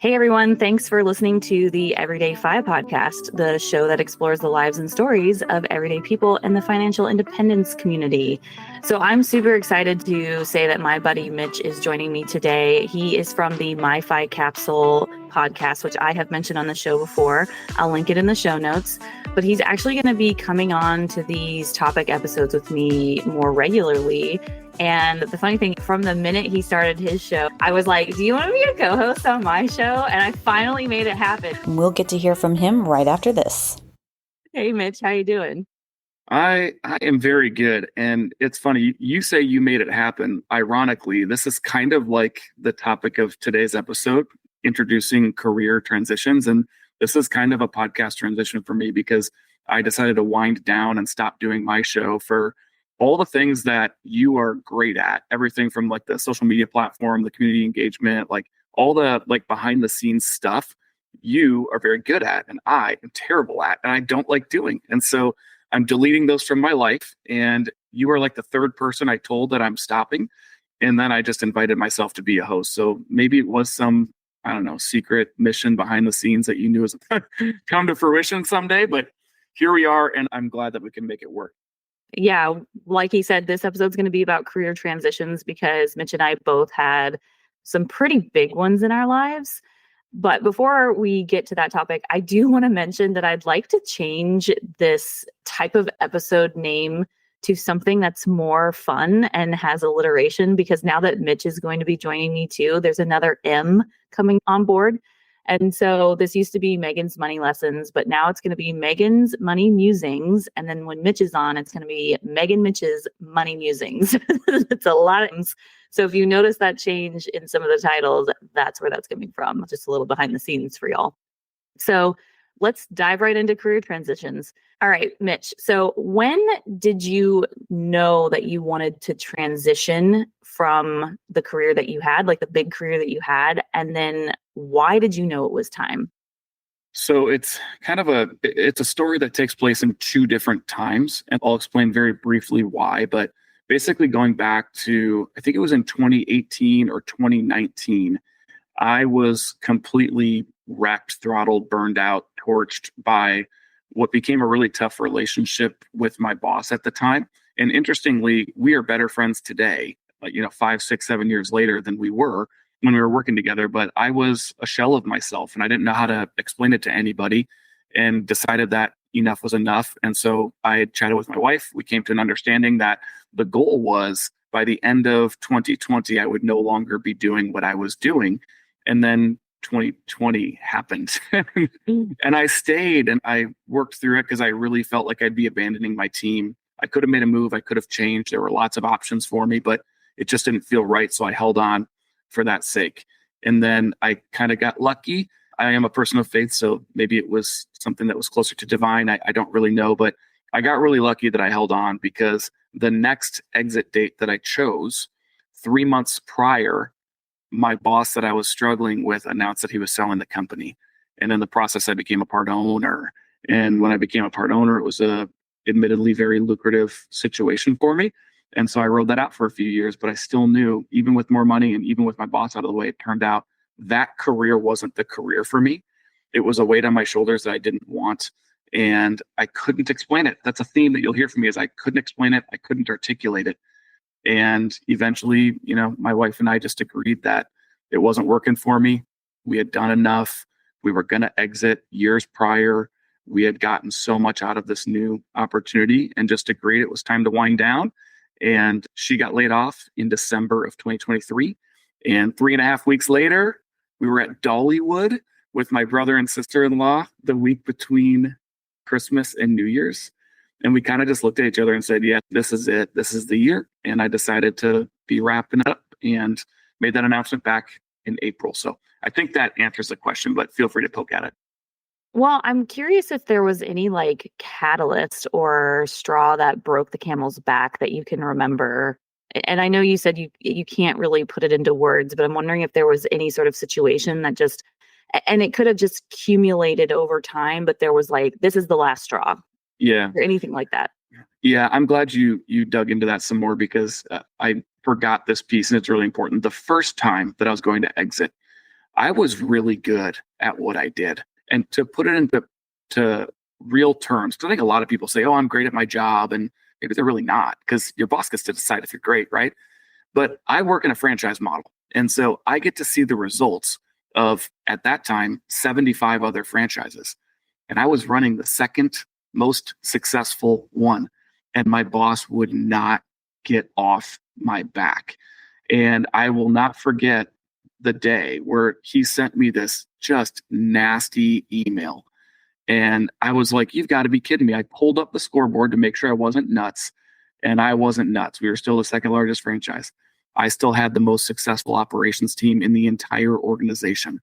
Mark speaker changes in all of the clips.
Speaker 1: Hey everyone, thanks for listening to the EverydayFI podcast, the show that explores the lives and stories of everyday people in the financial independence community. So I'm super excited to say that my buddy Mitch is joining me today. He is from the myFIcapsule podcast, which I have mentioned on the show before. I'll link it in the show notes. But he's actually going to be coming on to these topic episodes with me more regularly. And the funny thing, from the minute he started his show, I was like, do you want to be a co-host on my show? And I finally made it happen.
Speaker 2: We'll get to hear from him right after this.
Speaker 1: Hey, Mitch, how you doing?
Speaker 3: I am very good. And it's funny, you say you made it happen. Ironically, this is kind of like the topic of today's episode, introducing career transitions. And this is kind of a podcast transition for me because I decided to wind down and stop doing my show for all the things that you are great at. Everything from like the social media platform, the community engagement, like all the like behind the scenes stuff you are very good at and I am terrible at and I don't like doing. And so I'm deleting those from my life. And you are like the third person I told that I'm stopping. And then I just invited myself to be a host. So maybe it was some, I don't know, secret mission behind the scenes that you knew was come to fruition someday. But here we are. And I'm glad that we can make it work.
Speaker 1: Yeah, like he said, this episode's going to be about career transitions because Mitch and I both had some pretty big ones in our lives. But before we get to that topic, I do want to mention that I'd like to change this type of episode name to something that's more fun and has alliteration, because now that Mitch is going to be joining me too, there's another M coming on board. And so this used to be Meghan's Money Lessons, but now it's going to be Meghan's Money Musings. And then when Mitch is on, it's going to be Meghan Mitch's Money Musings. It's a lot of things. So if you notice that change in some of the titles, that's where that's coming from. Just a little behind the scenes for y'all. So let's dive right into career transitions. All right, Mitch. So when did you know that you wanted to transition from the career that you had, like the big career that you had? And then why did you know it was time?
Speaker 3: So it's kind of it's a story that takes place in two different times. And I'll explain very briefly why. But basically going back to, I think it was in 2018 or 2019, I was completely wrecked, throttled, burned out, torched by what became a really tough relationship with my boss at the time. And interestingly, we are better friends today, 5, 6, 7 years later than we were when we were working together. But I was a shell of myself and I didn't know how to explain it to anybody and decided that enough was enough. And so I had chatted with my wife. We came to an understanding that the goal was by the end of 2020, I would no longer be doing what I was doing. And then 2020 happened and I stayed and I worked through it because I really felt like I'd be abandoning my team. I could have made a move. I could have changed. There were lots of options for me, but it just didn't feel right. So I held on for that sake. And then I kind of got lucky. I am a person of faith, so maybe it was something that was closer to divine. I don't really know, but I got really lucky that I held on because the next exit date that I chose 3 months prior, my boss that I was struggling with announced that he was selling the company. And in the process, I became a part owner. And when I became a part owner, it was a admittedly very lucrative situation for me. And so I rode that out for a few years, but I still knew, even with more money and even with my boss out of the way, it turned out that career wasn't the career for me. It was a weight on my shoulders that I didn't want. And I couldn't explain it. That's a theme that you'll hear from me is I couldn't explain it. I couldn't articulate it. And eventually, my wife and I just agreed that it wasn't working for me. We had done enough. We were going to exit years prior. We had gotten so much out of this new opportunity and just agreed it was time to wind down. And she got laid off in December of 2023. And 3.5 weeks later, we were at Dollywood with my brother and sister-in-law the week between Christmas and New Year's. And we kind of just looked at each other and said, yeah, this is it. This is the year. And I decided to be wrapping up and made that announcement back in April. So I think that answers the question, but feel free to poke at it.
Speaker 1: Well, I'm curious if there was any like catalyst or straw that broke the camel's back that you can remember. And I know you said you can't really put it into words, but I'm wondering if there was any sort of situation that just, and it could have just accumulated over time, but there was like, this is the last straw.
Speaker 3: Yeah.
Speaker 1: Or anything like that.
Speaker 3: Yeah, I'm glad you dug into that some more because I forgot this piece and it's really important. The first time that I was going to exit, I was really good at what I did. And to put it into real terms, because I think a lot of people say, oh, I'm great at my job. And maybe they're really not, because your boss gets to decide if you're great, right? But I work in a franchise model. And so I get to see the results of, at that time, 75 other franchises. And I was running the second most successful one. And my boss would not get off my back. And I will not forget the day where he sent me this just nasty email. And I was like, you've got to be kidding me. I pulled up the scoreboard to make sure I wasn't nuts. And I wasn't nuts. We were still the second largest franchise. I still had the most successful operations team in the entire organization.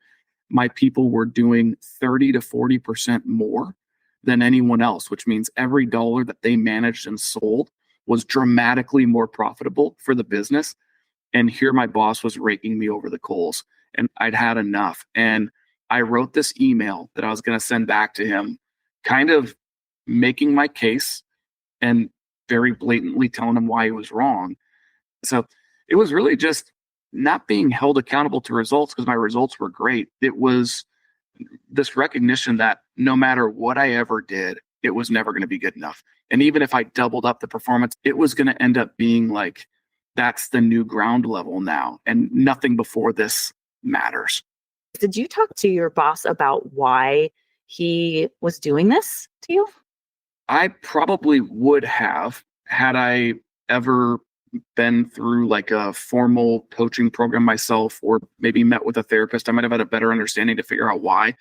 Speaker 3: My people were doing 30 to 40% more than anyone else, which means every dollar that they managed and sold was dramatically more profitable for the business. And here my boss was raking me over the coals, and I'd had enough. And I wrote this email that I was going to send back to him, kind of making my case and very blatantly telling him why he was wrong. So it was really just not being held accountable to results because my results were great. It was this recognition that no matter what I ever did, it was never going to be good enough. And even if I doubled up the performance, it was going to end up being like, that's the new ground level now, and nothing before this matters.
Speaker 1: Did you talk to your boss about why he was doing this to you?
Speaker 3: I probably would have, had I ever been through like a formal coaching program myself, or maybe met with a therapist. I might have had a better understanding to figure out why.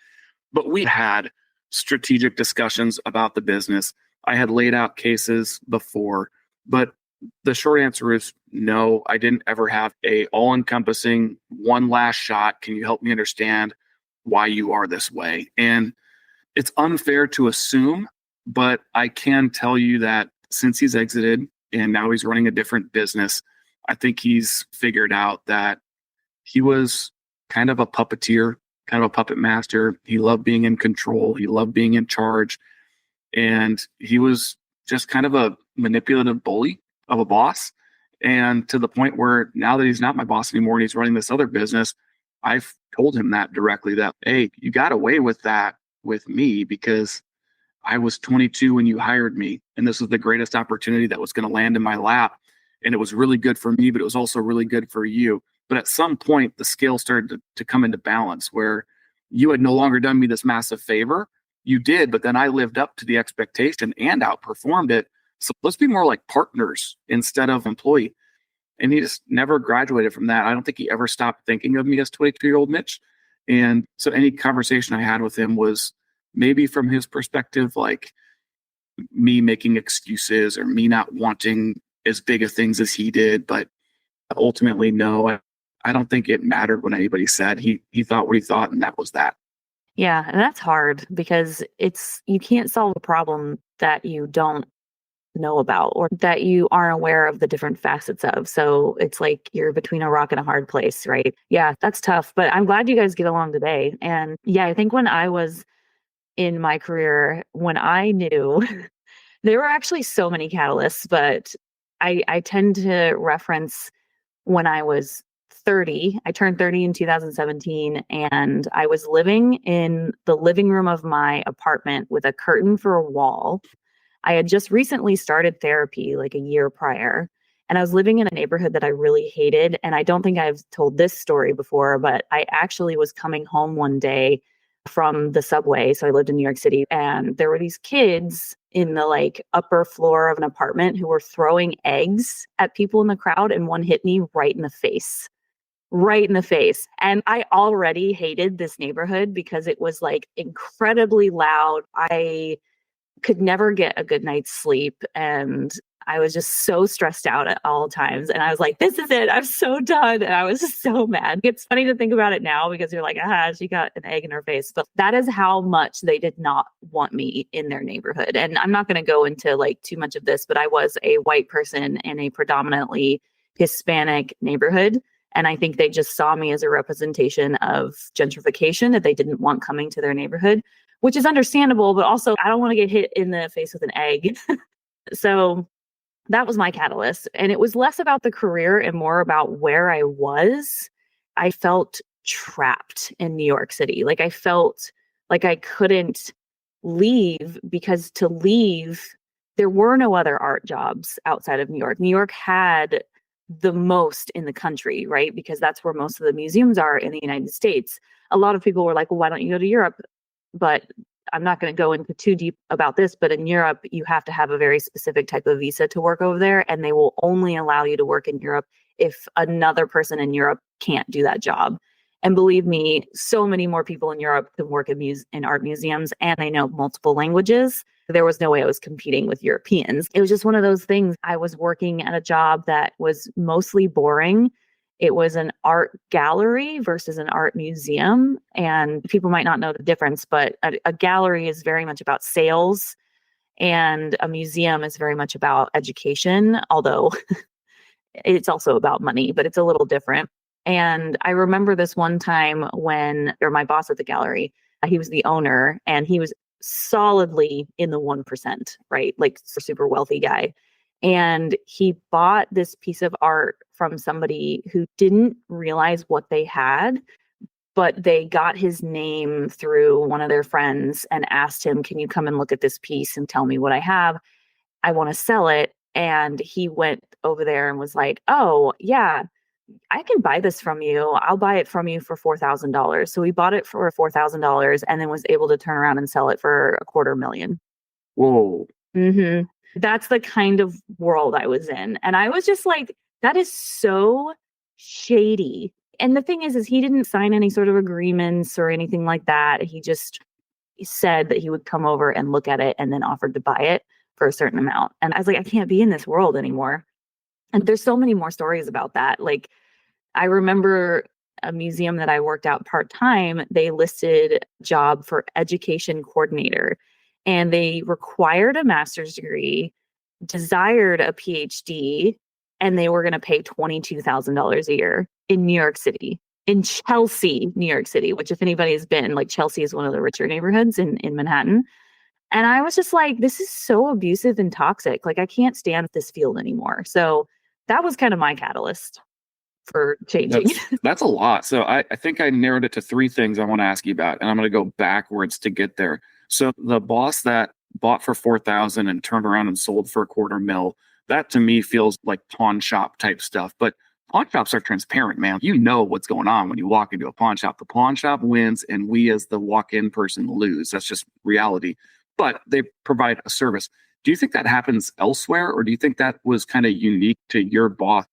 Speaker 3: But we had strategic discussions about the business. I had laid out cases before, but the short answer is no. I didn't ever have a all-encompassing one last shot. Can you help me understand why you are this way? And it's unfair to assume, but I can tell you that since he's exited and now he's running a different business, I think he's figured out that he was kind of a puppeteer, kind of a puppet master. He loved being in control. He loved being in charge. And he was just kind of a manipulative bully of a boss. And to the point where now that he's not my boss anymore and he's running this other business, I've told him that directly, that, hey, you got away with that with me because I was 22 when you hired me, and this was the greatest opportunity that was going to land in my lap. And it was really good for me, but it was also really good for you. But at some point, the scale started to come into balance where you had no longer done me this massive favor. You did, but then I lived up to the expectation and outperformed it. So let's be more like partners instead of employee. And he just never graduated from that. I don't think he ever stopped thinking of me as 22-year-old Mitch. And so any conversation I had with him was maybe from his perspective, like me making excuses or me not wanting as big of things as he did. But ultimately, no, I don't think it mattered what anybody said. He thought what he thought, and that was that.
Speaker 1: Yeah, and that's hard because you can't solve a problem that you don't know about or that you aren't aware of the different facets of. So it's like you're between a rock and a hard place, right? Yeah, that's tough. But I'm glad you guys get along today. And yeah, I think when I was in my career, when I knew, there were actually so many catalysts, but I tend to reference when I was 30. I turned 30 in 2017, and I was living in the living room of my apartment with a curtain for a wall. I had just recently started therapy like a year prior, and I was living in a neighborhood that I really hated. And I don't think I've told this story before, but I actually was coming home one day from the subway. So I lived in New York City, and there were these kids in the like upper floor of an apartment who were throwing eggs at people in the crowd, and one hit me right in the face. Right in the face. And I already hated this neighborhood because it was like incredibly loud. I could never get a good night's sleep, and I was just so stressed out at all times. And I was like, this is it. I'm so done. And I was just so mad. It's funny to think about it now because you're like, she got an egg in her face. But that is how much they did not want me in their neighborhood. And I'm not going to go into like too much of this, but I was a white person in a predominantly Hispanic neighborhood. And I think they just saw me as a representation of gentrification that they didn't want coming to their neighborhood, which is understandable, but also I don't want to get hit in the face with an egg. So that was my catalyst. And it was less about the career and more about where I was. I felt trapped in New York City. Like I felt like I couldn't leave, because to leave, there were no other art jobs outside of New York. New York had the most in the country, right? Because that's where most of the museums are in the United States. A lot of people were like, well, why don't you go to Europe? But I'm not going to go into too deep about this, but in Europe, you have to have a very specific type of visa to work over there. And they will only allow you to work in Europe if another person in Europe can't do that job. And believe me, so many more people in Europe can work in art museums, and they know multiple languages. There was no way I was competing with Europeans. It was just one of those things. I was working at a job that was mostly boring. It was an art gallery versus an art museum. And people might not know the difference, but a gallery is very much about sales, and a museum is very much about education, although it's also about money, but it's a little different. And I remember this one time or my boss at the gallery, he was the owner, and he was solidly in the 1%, right? Like super wealthy guy. And he bought this piece of art from somebody who didn't realize what they had, but they got his name through one of their friends and asked him, can you come and look at this piece and tell me what I have? I want to sell it. And he went over there and was like, oh, yeah, I can buy this from you. I'll buy it from you for $4,000. So we bought it for $4,000 and then was able to turn around and sell it for $250,000.
Speaker 3: Whoa.
Speaker 1: Mm-hmm. That's the kind of world I was in. And I was just like, that is so shady. And the thing is he didn't sign any sort of agreements or anything like that. He just said that he would come over and look at it and then offered to buy it for a certain amount. And I was like, I can't be in this world anymore. And there's so many more stories about that. Like, I remember a museum that I worked out part-time, they listed job for education coordinator, and they required a master's degree, desired a PhD, and they were going to pay $22,000 a year in New York City, in Chelsea, New York City, which if anybody has been, like Chelsea is one of the richer neighborhoods in Manhattan. And I was just like, this is so abusive and toxic. Like, I can't stand this field anymore. So that was kind of my catalyst for changing.
Speaker 3: That's a lot. So I think I narrowed it to 3 things I want to ask you about, and I'm going to go backwards to get there. So the boss that bought for $4,000 and turned around and sold for $250,000, that to me feels like pawn shop type stuff. But pawn shops are transparent, man. You know what's going on when you walk into a pawn shop. The pawn shop wins, and we as the walk-in person lose. That's just reality. But they provide a service. Do you think that happens elsewhere, or do you think that was kind of unique to your boss?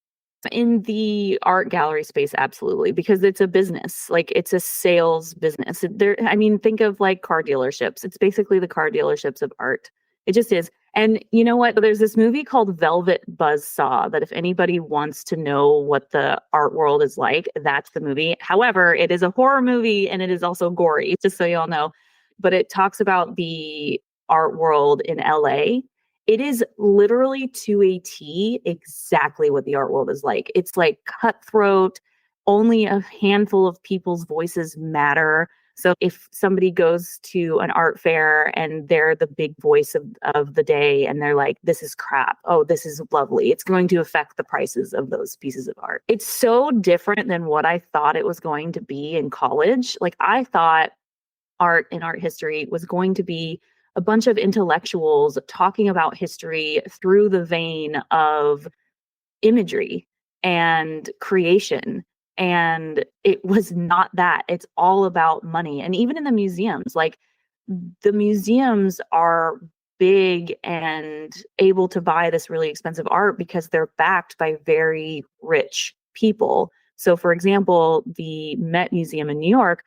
Speaker 1: In the art gallery space, absolutely, because it's a business. Like, it's a sales business. Think of like car dealerships. It's basically the car dealerships of art. It just is. And you know what? There's this movie called Velvet Buzzsaw that if anybody wants to know what the art world is like, that's the movie. However, it is a horror movie and it is also gory, just so you all know. But it talks about the art world in LA. It is literally to a T exactly what the art world is like. It's like cutthroat. Only a handful of people's voices matter. So if somebody goes to an art fair and they're the big voice of the day and they're like, this is crap. Oh, this is lovely. It's going to affect the prices of those pieces of art. It's so different than what I thought it was going to be in college. Like, I thought art and art history was going to be a bunch of intellectuals talking about history through the vein of imagery and creation. And it was not that. It's all about money. And even in the museums, like, the museums are big and able to buy this really expensive art because they're backed by very rich people. So for example, the Met Museum in New York,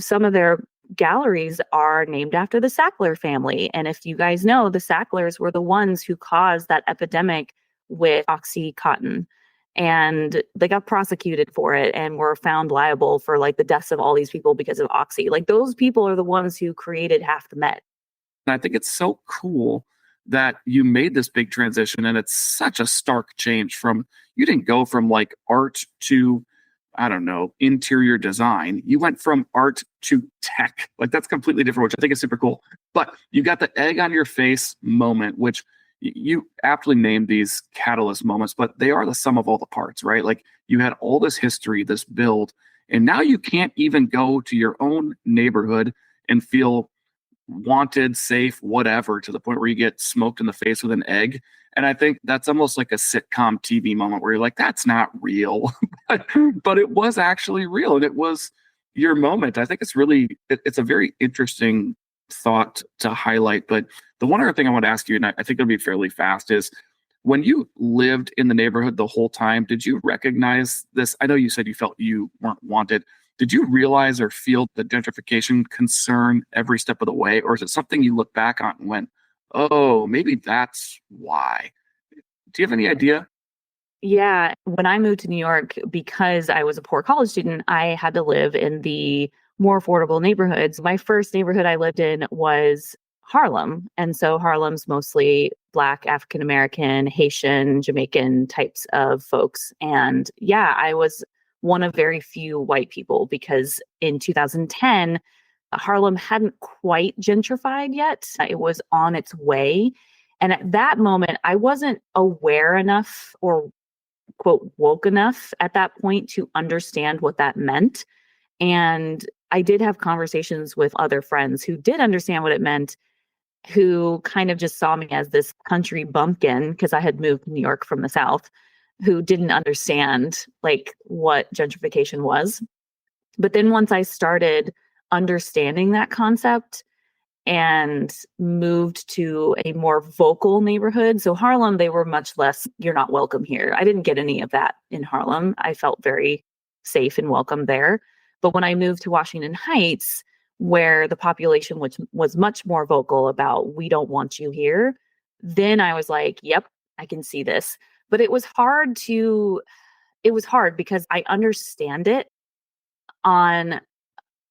Speaker 1: some of their galleries are named after the Sackler family. And if you guys know, the Sacklers were the ones who caused that epidemic with Oxycontin. And they got prosecuted for it and were found liable for like the deaths of all these people because of Oxy. Like, those people are the ones who created half the Met.
Speaker 3: And I think it's so cool that you made this big transition, and it's such a stark change from, you didn't go from like art to, I don't know, interior design. You went from art to tech. Like, that's completely different, which I think is super cool. But you got the egg on your face moment, which you aptly named these catalyst moments, but they are the sum of all the parts, right? Like, you had all this history, this build, And now you can't even go to your own neighborhood and feel wanted, safe, whatever, to the point where you get smoked in the face with an egg. And I think that's almost like a sitcom TV moment where you're like, that's not real. But it was actually real. And it was your moment. I think it's a very interesting thought to highlight. But the one other thing I want to ask you, and I think it'll be fairly fast, is when you lived in the neighborhood the whole time, did you recognize this? I know you said you felt you weren't wanted. Did you realize or feel the gentrification concern every step of the way? Or is it something you look back on and went, oh, maybe that's why? Do you have any idea?
Speaker 1: Yeah. When I moved to New York, because I was a poor college student, I had to live in the more affordable neighborhoods. My first neighborhood I lived in was Harlem. And so Harlem's mostly Black, African American, Haitian, Jamaican types of folks. And yeah, I was one of very few white people because in 2010, Harlem hadn't quite gentrified yet. It was on its way. And at that moment, I wasn't aware enough or quote woke enough at that point to understand what that meant. And I did have conversations with other friends who did understand what it meant, who kind of just saw me as this country bumpkin because I had moved to New York from the South, who didn't understand like what gentrification was. But then once I started understanding that concept and moved to a more vocal neighborhood. So Harlem, they were much less, you're not welcome here. I didn't get any of that in Harlem. I felt very safe and welcome there. But when I moved to Washington Heights, where the population which was much more vocal about, we don't want you here, then I was like, yep, I can see this. But it was hard because I understand it on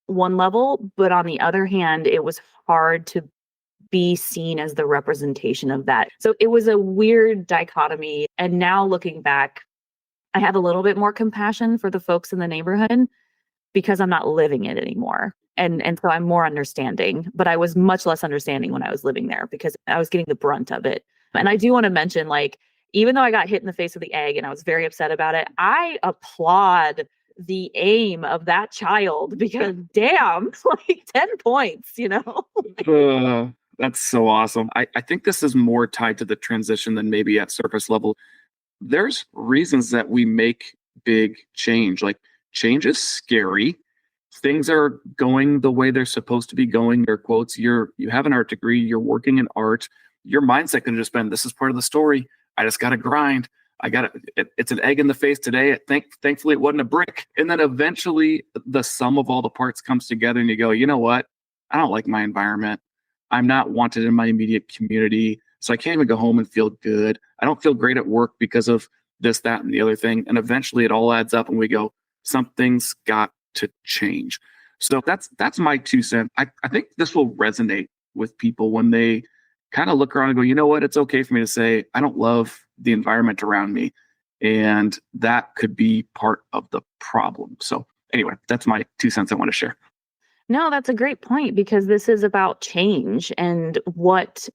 Speaker 1: one level, but on the other hand, it was hard to be seen as the representation of that. So it was a weird dichotomy. And now looking back, I have a little bit more compassion for the folks in the neighborhood because I'm not living it anymore. And so I'm more understanding, but I was much less understanding when I was living there because I was getting the brunt of it. And I do want to mention, like, even though I got hit in the face with the egg and I was very upset about it, I applaud the aim of that child because damn, like 10 points, you know?
Speaker 3: That's so awesome. I think this is more tied to the transition than maybe at surface level. There's reasons that we make big change. Like, change is scary. Things are going the way they're supposed to be going. Air quotes. You have an art degree. You're working in art. Your mindset can just been, this is part of the story. I just got to grind. It's an egg in the face today. Thankfully, it wasn't a brick. And then eventually the sum of all the parts comes together and you go, you know what? I don't like my environment. I'm not wanted in my immediate community. So I can't even go home and feel good. I don't feel great at work because of this, that, and the other thing. And eventually it all adds up and we go, something's got to change. So that's my 2 cents. I think this will resonate with people when they kind of look around and go, you know what? It's okay for me to say, I don't love the environment around me. And that could be part of the problem. So anyway, that's my 2 cents I want to share.
Speaker 1: No, that's a great point because this is about change and what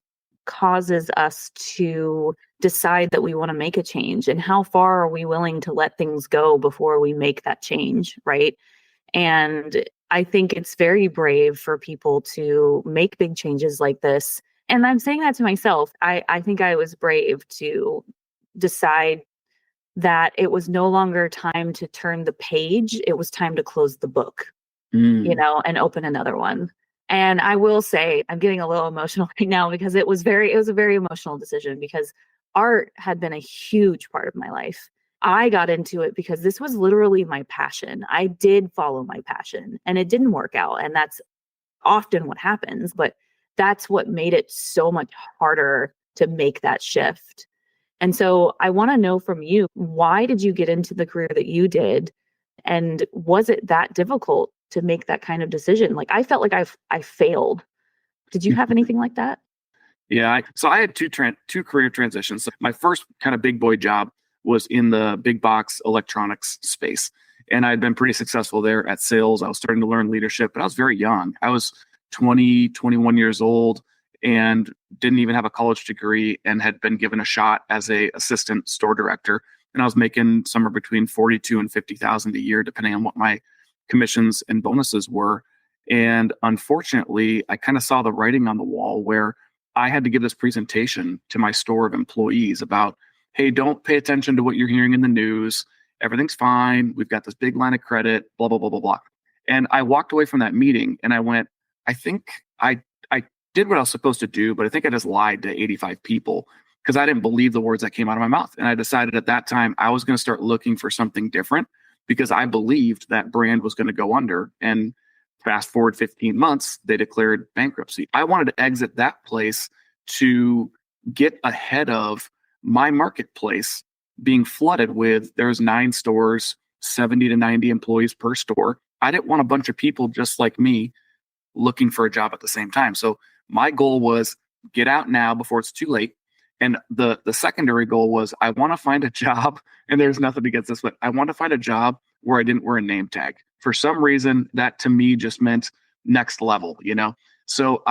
Speaker 1: causes us to decide that we want to make a change and how far are we willing to let things go before we make that change, right? And I think it's very brave for people to make big changes like this. And I'm saying that to myself. I think I was brave to decide that it was no longer time to turn the page. It was time to close the book, you know, and open another one. And I will say, I'm getting a little emotional right now because it was a very emotional decision because art had been a huge part of my life. I got into it because this was literally my passion. I did follow my passion and it didn't work out. And that's often what happens, but that's what made it so much harder to make that shift. And so I want to know from you, why did you get into the career that you did? And was it that difficult to make that kind of decision? Like, I felt like I failed. Did you have anything like that?
Speaker 3: Yeah. So I had two career transitions. So my first kind of big boy job was in the big box electronics space. And I'd been pretty successful there at sales. I was starting to learn leadership, but I was very young. I was 20, 21 years old and didn't even have a college degree and had been given a shot as a assistant store director. And I was making somewhere between 42 and 50,000 a year, depending on what my commissions and bonuses were. And unfortunately, I kind of saw the writing on the wall where I had to give this presentation to my store of employees about, hey, don't pay attention to what you're hearing in the news. Everything's fine. We've got this big line of credit, blah, blah, blah, blah, blah. And I walked away from that meeting and I went, I think I did what I was supposed to do, but I think I just lied to 85 people because I didn't believe the words that came out of my mouth. And I decided at that time I was going to start looking for something different because I believed that brand was going to go under. And fast forward 15 months, they declared bankruptcy. I wanted to exit that place to get ahead of my marketplace being flooded with, there's 9 stores, 70 to 90 employees per store. I didn't want a bunch of people just like me looking for a job at the same time. So my goal was get out now before it's too late. And the secondary goal was I want to find a job, and there's nothing against this, but I want to find a job where I didn't wear a name tag. For some reason, that to me just meant next level, So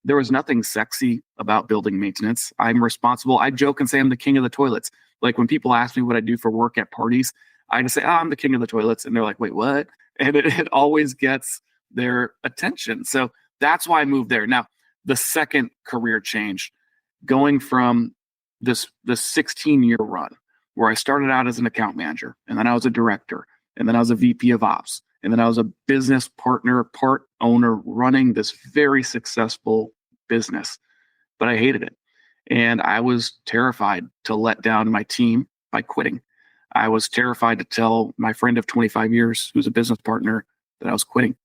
Speaker 3: there was nothing sexy about building maintenance. I'm responsible. I joke and say I'm the king of the toilets. Like when people ask me what I do for work at parties, I just say, I'm the king of the toilets. And they're like, wait, what? And it always gets their attention. So that's why I moved there. Now, the second career change, going from this 16-year run where I started out as an account manager, and then I was a director, and then I was a VP of ops, and then I was a business partner, part owner running this very successful business, but I hated it. And I was terrified to let down my team by quitting. I was terrified to tell my friend of 25 years, who's a business partner, that I was quitting.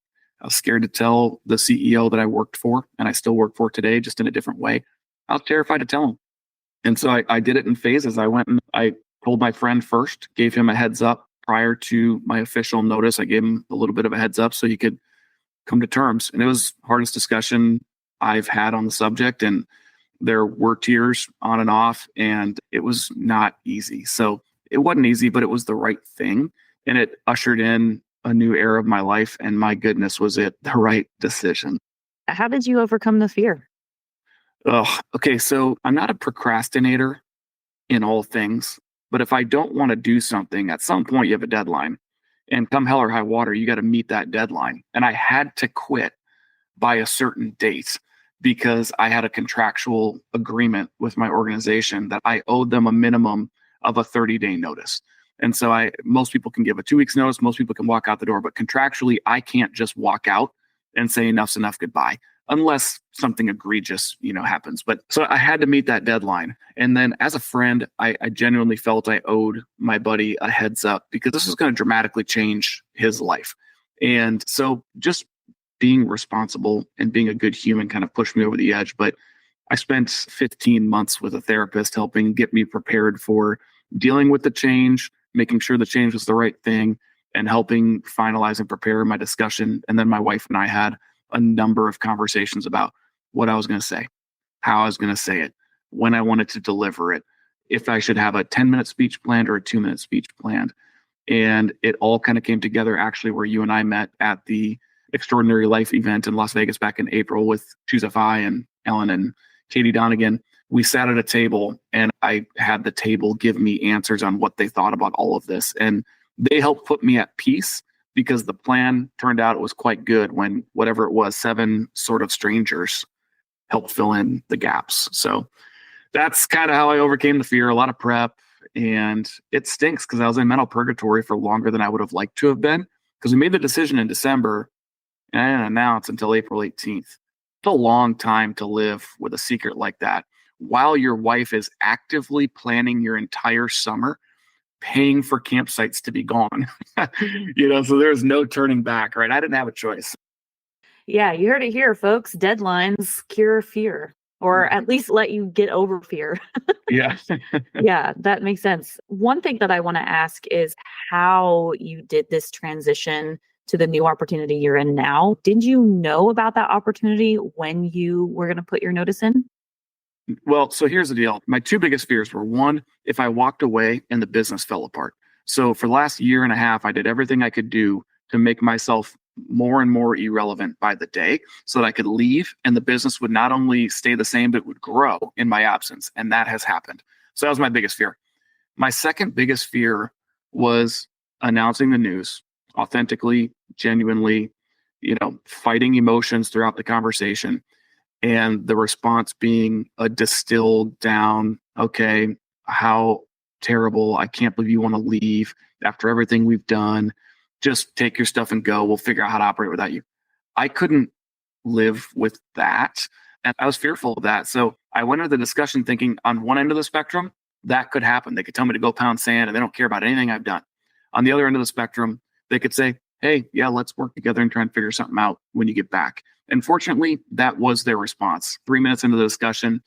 Speaker 3: I was scared to tell the CEO that I worked for, and I still work for today, just in a different way. I was terrified to tell him. And so I did it in phases. I went and I told my friend first, gave him a heads up prior to my official notice. I gave him a little bit of a heads up so he could come to terms. And it was the hardest discussion I've had on the subject. And there were tears on and off, and it was not easy. So it wasn't easy, but it was the right thing. And it ushered in a new era of my life. And my goodness, was it the right decision?
Speaker 1: How did you overcome the fear?
Speaker 3: Okay, so I'm not a procrastinator in all things, but if I don't want to do something, at some point you have a deadline. And come hell or high water, you got to meet that deadline. And I had to quit by a certain date because I had a contractual agreement with my organization that I owed them a minimum of a 30-day notice. And so most people can give a 2 weeks notice. Most people can walk out the door, but contractually, I can't just walk out and say enough's enough, goodbye, unless something egregious, happens. But so I had to meet that deadline. And then as a friend, I genuinely felt I owed my buddy a heads up because this was going to dramatically change his life. And so just being responsible and being a good human kind of pushed me over the edge. But I spent 15 months with a therapist helping get me prepared for dealing with the change, making sure the change was the right thing, and helping finalize and prepare my discussion. And then my wife and I had a number of conversations about what I was going to say, how I was going to say it, when I wanted to deliver it, if I should have a 10-minute speech planned or a 2-minute speech planned. And it all kind of came together actually where you and I met at the Extraordinary Life event in Las Vegas back in April with FI and Ellen and Katie Donegan. We sat at a table and I had the table give me answers on what they thought about all of this. And they helped put me at peace because the plan turned out it was quite good when whatever it was, 7 sort of strangers helped fill in the gaps. So that's kind of how I overcame the fear, a lot of prep. And it stinks because I was in mental purgatory for longer than I would have liked to have been because we made the decision in December and I didn't announce until April 18th. It's a long time to live with a secret like that while your wife is actively planning your entire summer, paying for campsites to be gone. So there's no turning back, right? I didn't have a choice.
Speaker 1: Yeah, you heard it here, folks. Deadlines cure fear, or at least let you get over fear.
Speaker 3: Yeah.
Speaker 1: Yeah, that makes sense. One thing that I want to ask is how you did this transition to the new opportunity you're in now. Did you know about that opportunity when you were going to put your notice in?
Speaker 3: Well, so here's the deal. My 2 biggest fears were, one, if I walked away and the business fell apart. So for the last year and a half, I did everything I could do to make myself more and more irrelevant by the day so that I could leave and the business would not only stay the same, but would grow in my absence. And that has happened. So that was my biggest fear. My second biggest fear was announcing the news authentically, genuinely, fighting emotions throughout the conversation, and the response being a distilled down, okay, how terrible. I can't believe you want to leave after everything we've done. Just take your stuff and go. We'll figure out how to operate without you. I couldn't live with that. And I was fearful of that. So I went into the discussion thinking on one end of the spectrum, that could happen. They could tell me to go pound sand and they don't care about anything I've done. On the other end of the spectrum, they could say, hey, yeah, let's work together and try and figure something out when you get back. And fortunately, that was their response. 3 minutes into the discussion,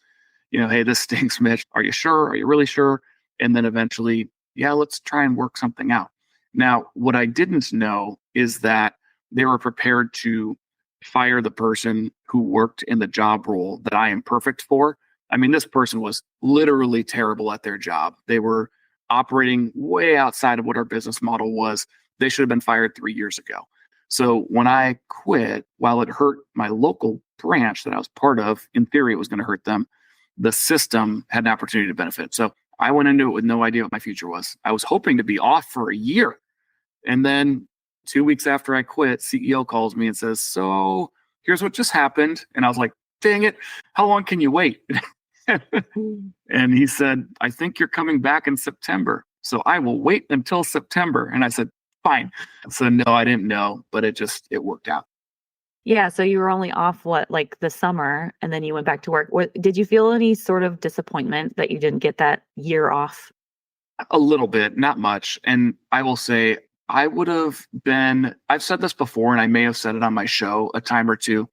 Speaker 3: hey, this stinks, Mitch. Are you sure? Are you really sure? And then eventually, yeah, let's try and work something out. Now, what I didn't know is that they were prepared to fire the person who worked in the job role that I am perfect for. I mean, this person was literally terrible at their job. They were operating way outside of what our business model was. They should have been fired 3 years ago. So when I quit, while it hurt my local branch that I was part of, in theory, it was going to hurt them. The system had an opportunity to benefit. So I went into it with no idea what my future was. I was hoping to be off for a year. And then 2 weeks after I quit, CEO calls me and says, so here's what just happened. And I was like, dang it, how long can you wait? And he said, I think you're coming back in September. So I will wait until September. And I said, fine. So no, I didn't know, but it worked out.
Speaker 1: Yeah. So you were only off like the summer, and then you went back to work. Did you feel any sort of disappointment that you didn't get that year off?
Speaker 3: A little bit, not much. And I will say, I've said this before, and I may have said it on my show a time or two.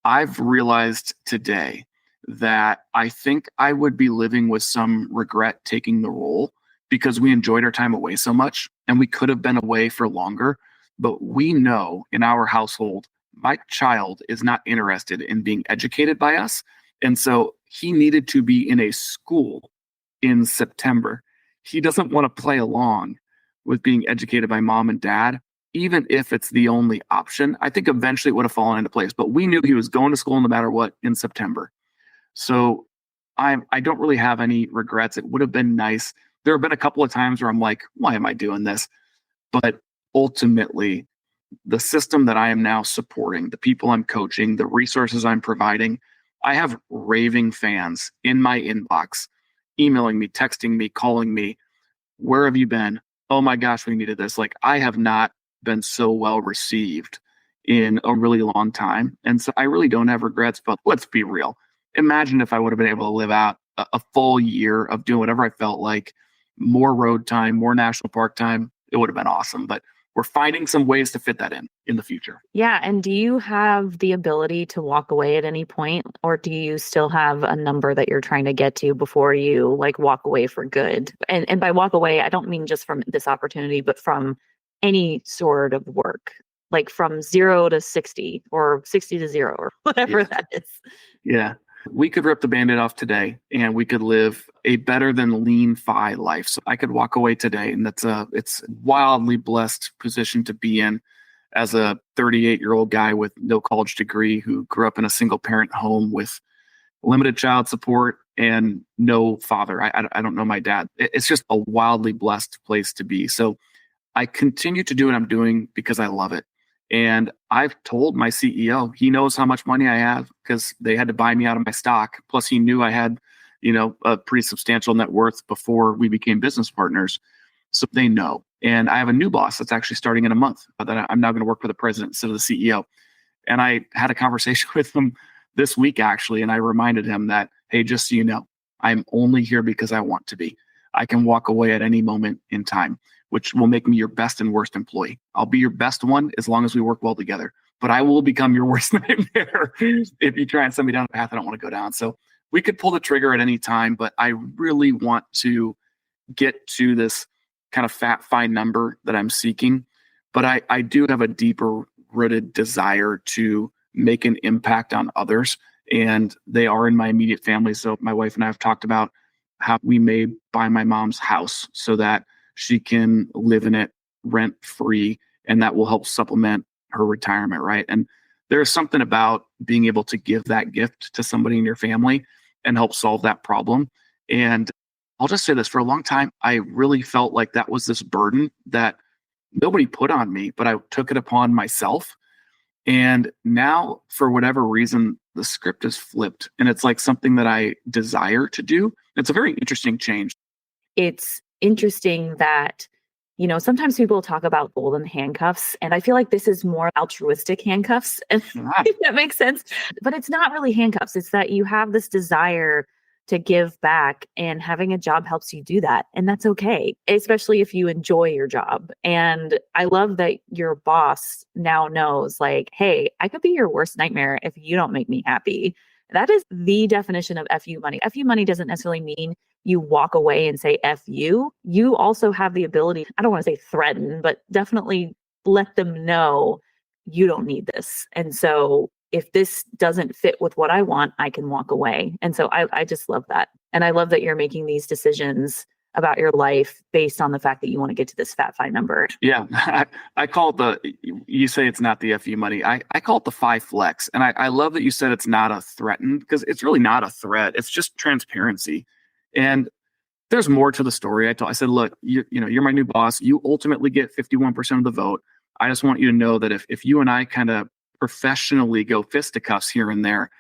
Speaker 3: I've realized today that I think I would be living with some regret taking the role, because we enjoyed our time away so much, and we could have been away for longer. But we know in our household, my child is not interested in being educated by us. And so he needed to be in a school in September. He doesn't want to play along with being educated by mom and dad, even if it's the only option. I think eventually it would have fallen into place, but we knew he was going to school no matter what in September. So I don't really have any regrets. It would have been nice. There have been a couple of times where I'm like, why am I doing this? But ultimately, the system that I am now supporting, the people I'm coaching, the resources I'm providing, I have raving fans in my inbox, emailing me, texting me, calling me. Where have you been? Oh my gosh, we needed this. Like, I have not been so well received in a really long time. And so I really don't have regrets, but let's be real. Imagine if I would have been able to live out a full year of doing whatever I felt like, more road time, more national park time. It would have been awesome. But we're finding some ways to fit that in the future.
Speaker 1: Yeah. And do you have the ability to walk away at any point, or do you still have a number that you're trying to get to before you walk away for good? And by walk away, I don't mean just from this opportunity, but from any sort of work, like from 0 to 60 or 60 to 0 or whatever that is.
Speaker 3: Yeah. We could rip the Band-Aid off today and we could live a better than lean fi life. So I could walk away today, and it's a wildly blessed position to be in as a 38-year-old guy with no college degree who grew up in a single parent home with limited child support and no father. I don't know my dad. It's just a wildly blessed place to be. So I continue to do what I'm doing because I love it. And I've told my CEO, he knows how much money I have because they had to buy me out of my stock. Plus, he knew I had, a pretty substantial net worth before we became business partners. So they know. And I have a new boss that's actually starting in a month that I'm now going to work for the president instead of the CEO. And I had a conversation with him this week, actually. And I reminded him that, hey, just so you know, I'm only here because I want to be. I can walk away at any moment in time, which will make me your best and worst employee. I'll be your best one as long as we work well together, but I will become your worst nightmare if you try and send me down a path I don't want to go down. So we could pull the trigger at any time, but I really want to get to this kind of fine number that I'm seeking. But I do have a deeper rooted desire to make an impact on others, and they are in my immediate family. So my wife and I have talked about how we may buy my mom's house so that she can live in it rent free, and that will help supplement her retirement, right? And there's something about being able to give that gift to somebody in your family and help solve that problem. And I'll just say this, for a long time, I really felt like that was this burden that nobody put on me, but I took it upon myself. And now, for whatever reason, the script is flipped and it's like something that I desire to do. It's a very interesting change.
Speaker 1: It's interesting that, sometimes people talk about golden handcuffs, and I feel like this is more altruistic handcuffs, if that makes sense. But it's not really handcuffs. It's that you have this desire to give back, and having a job helps you do that. And that's okay, especially if you enjoy your job. And I love that your boss now knows, like, hey, I could be your worst nightmare if you don't make me happy. That is the definition of FU money. FU money doesn't necessarily mean you walk away and say F you. You also have the ability, I don't want to say threaten, but definitely let them know you don't need this. And so if this doesn't fit with what I want, I can walk away. And so I just love that. And I love that you're making these decisions about your life based on the fact that you want to get to this fat FI number.
Speaker 3: Yeah. I call it you say it's not the FU money. I call it the FI flex. And I love that you said it's not a threaten, because it's really not a threat. It's just transparency. And there's more to the story. I said, look, you're my new boss. You ultimately get 51% of the vote. I just want you to know that if you and I kind of professionally go fisticuffs here and there,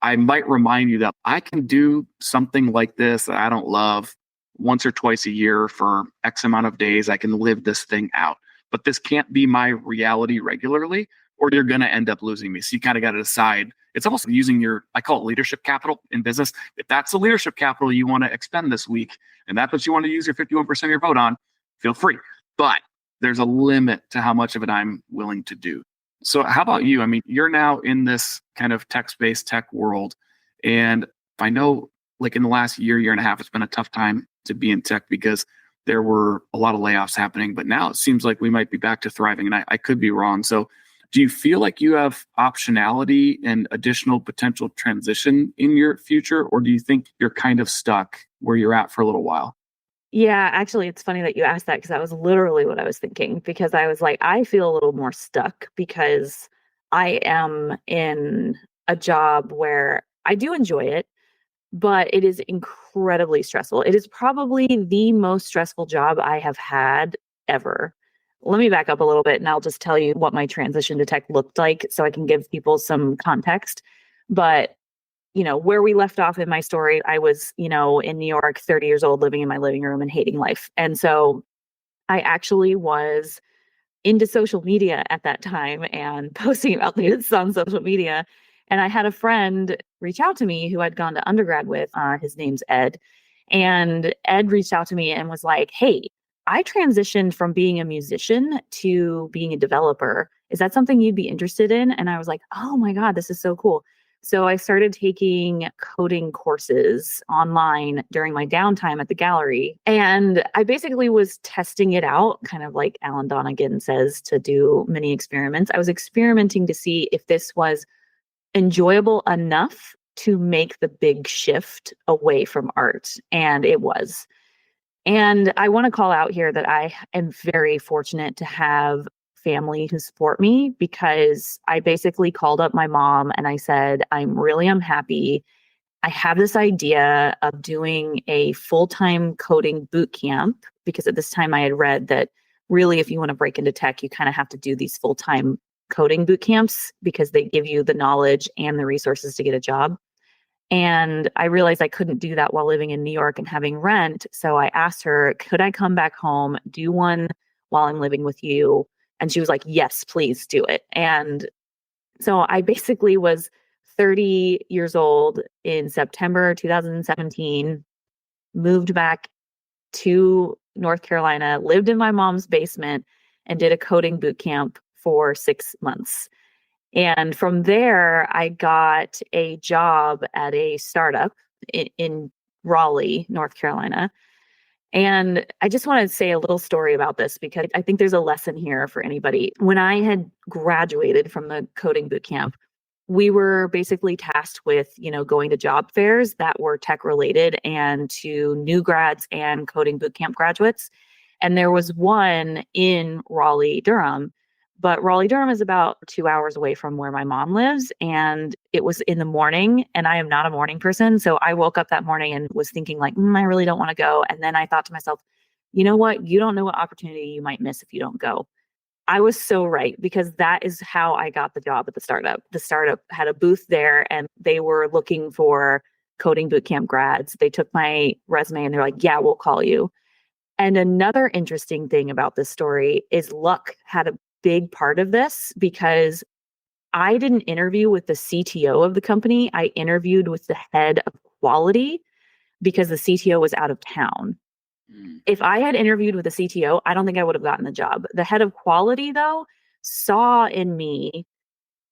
Speaker 3: I might remind you that I can do something like this that I don't love once or twice a year for X amount of days. I can live this thing out, but this can't be my reality regularly, or you're going to end up losing me. So you kind of got to decide. It's almost using I call it leadership capital in business. If that's the leadership capital you want to expend this week, and that's what you want to use your 51% of your vote on, feel free. But there's a limit to how much of it I'm willing to do. So how about you? I mean, you're now in this kind of text-based tech world. And I know, like, in the last year and a half, it's been a tough time to be in tech because there were a lot of layoffs happening. But now it seems like we might be back to thriving. And I could be wrong. So do you feel like you have optionality and additional potential transition in your future? Or do you think you're kind of stuck where you're at for a little while?
Speaker 1: Yeah, actually, it's funny that you asked that, because that was literally what I was thinking, because I was like, I feel a little more stuck because I am in a job where I do enjoy it, but it is incredibly stressful. It is probably the most stressful job I have had ever. Let me back up a little bit and I'll just tell you what my transition to tech looked like so I can give people some context. But where we left off in my story, I was, in New York, 30 years old, living in my living room and hating life. And so I actually was into social media at that time and posting about this on social media. And I had a friend reach out to me who I'd gone to undergrad with. His name's Ed. And Ed reached out to me and was like, hey, I transitioned from being a musician to being a developer. Is that something you'd be interested in? And I was like, oh my God, this is so cool. So I started taking coding courses online during my downtime at the gallery. And I basically was testing it out, kind of like Alan Donegan says, to do mini experiments. I was experimenting to see if this was enjoyable enough to make the big shift away from art. And it was. And I want to call out here that I am very fortunate to have family who support me, because I basically called up my mom and I said, I'm really unhappy. I have this idea of doing a full-time coding boot camp, because at this time I had read that really, if you want to break into tech, you kind of have to do these full-time coding boot camps because they give you the knowledge and the resources to get a job. And I realized I couldn't do that while living in New York and having rent. So I asked her, could I come back home, do one while I'm living with you? And she was like, yes, please do it. And so I basically was 30 years old in September 2017, moved back to North Carolina, lived in my mom's basement, and did a coding boot camp for 6 months. And from there, I got a job at a startup in Raleigh, North Carolina. And I just want to say a little story about this, because I think there's a lesson here for anybody. When I had graduated from the coding boot camp, we were basically tasked with, going to job fairs that were tech related and to new grads and coding boot camp graduates. And there was one in Raleigh, Durham. But Raleigh-Durham is about 2 hours away from where my mom lives. And it was in the morning, and I am not a morning person. So I woke up that morning and was thinking like, I really don't want to go. And then I thought to myself, you know what? You don't know what opportunity you might miss if you don't go. I was so right, because that is how I got the job at the startup. The startup had a booth there and they were looking for coding bootcamp grads. They took my resume and they're like, yeah, we'll call you. And another interesting thing about this story is luck had a big part of this, because I didn't interview with the CTO of the company. I interviewed with the head of quality because the CTO was out of town. If I had interviewed with the CTO, I don't think I would have gotten the job. The head of quality, though, saw in me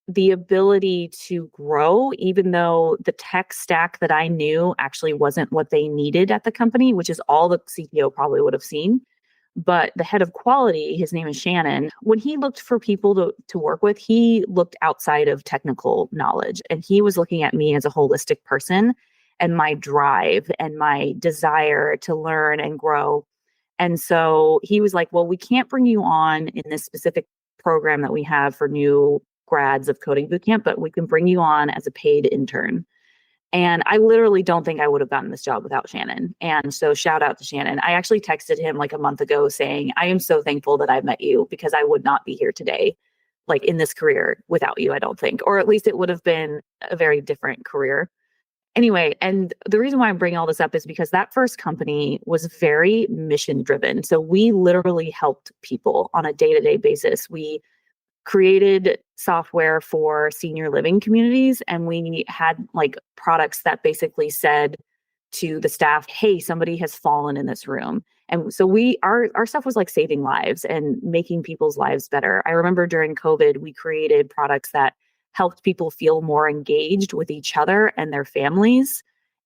Speaker 1: the ability to grow, even though the tech stack that I knew actually wasn't what they needed at the company, which is all the CTO probably would have seen. But the head of quality, his name is Shannon, when he looked for people to work with, he looked outside of technical knowledge, and he was looking at me as a holistic person and my drive and my desire to learn and grow. And so he was like, well, we can't bring you on in this specific program that we have for new grads of coding bootcamp, but we can bring you on as a paid intern. And I literally don't think I would have gotten this job without Shannon. And so shout out to Shannon. I actually texted him like a month ago saying, I am so thankful that I met you, because I would not be here today, like in this career without you, I don't think, or at least it would have been a very different career. Anyway, and the reason why I'm bringing all this up is because that first company was very mission driven. So we literally helped people on a day-to-day basis. We created software for senior living communities, and we had like products that basically said to the staff, hey, somebody has fallen in this room. And so our stuff was like saving lives and making people's lives better. I remember during COVID, we created products that helped people feel more engaged with each other and their families.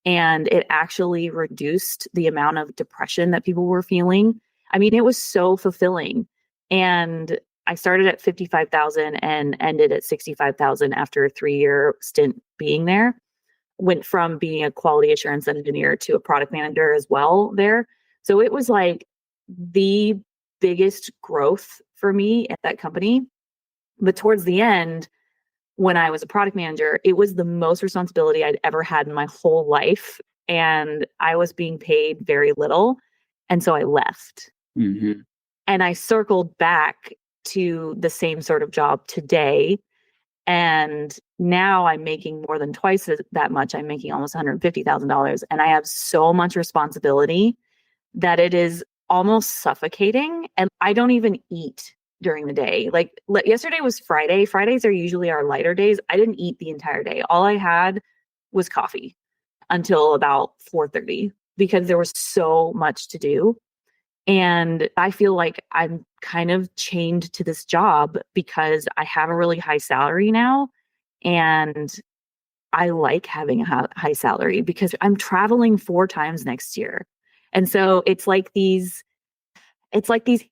Speaker 1: And it actually reduced the amount of depression that people were feeling. I mean, it was so fulfilling. And I started at 55,000 and ended at 65,000 after a 3-year stint being there. Went from being a quality assurance engineer to a product manager as well there. So it was like the biggest growth for me at that company. But towards the end, when I was a product manager, it was the most responsibility I'd ever had in my whole life. And I was being paid very little. And so I left.
Speaker 3: Mm-hmm.
Speaker 1: And I circled back to the same sort of job today. And now I'm making more than twice that much. I'm making almost $150,000. And I have so much responsibility that it is almost suffocating. And I don't even eat during the day. Like yesterday was Friday. Fridays are usually our lighter days. I didn't eat the entire day. All I had was coffee until about 4:30 because there was so much to do. And I feel like I'm kind of chained to this job because I have a really high salary now. And I like having a high salary because I'm traveling 4 times next year. And so it's like these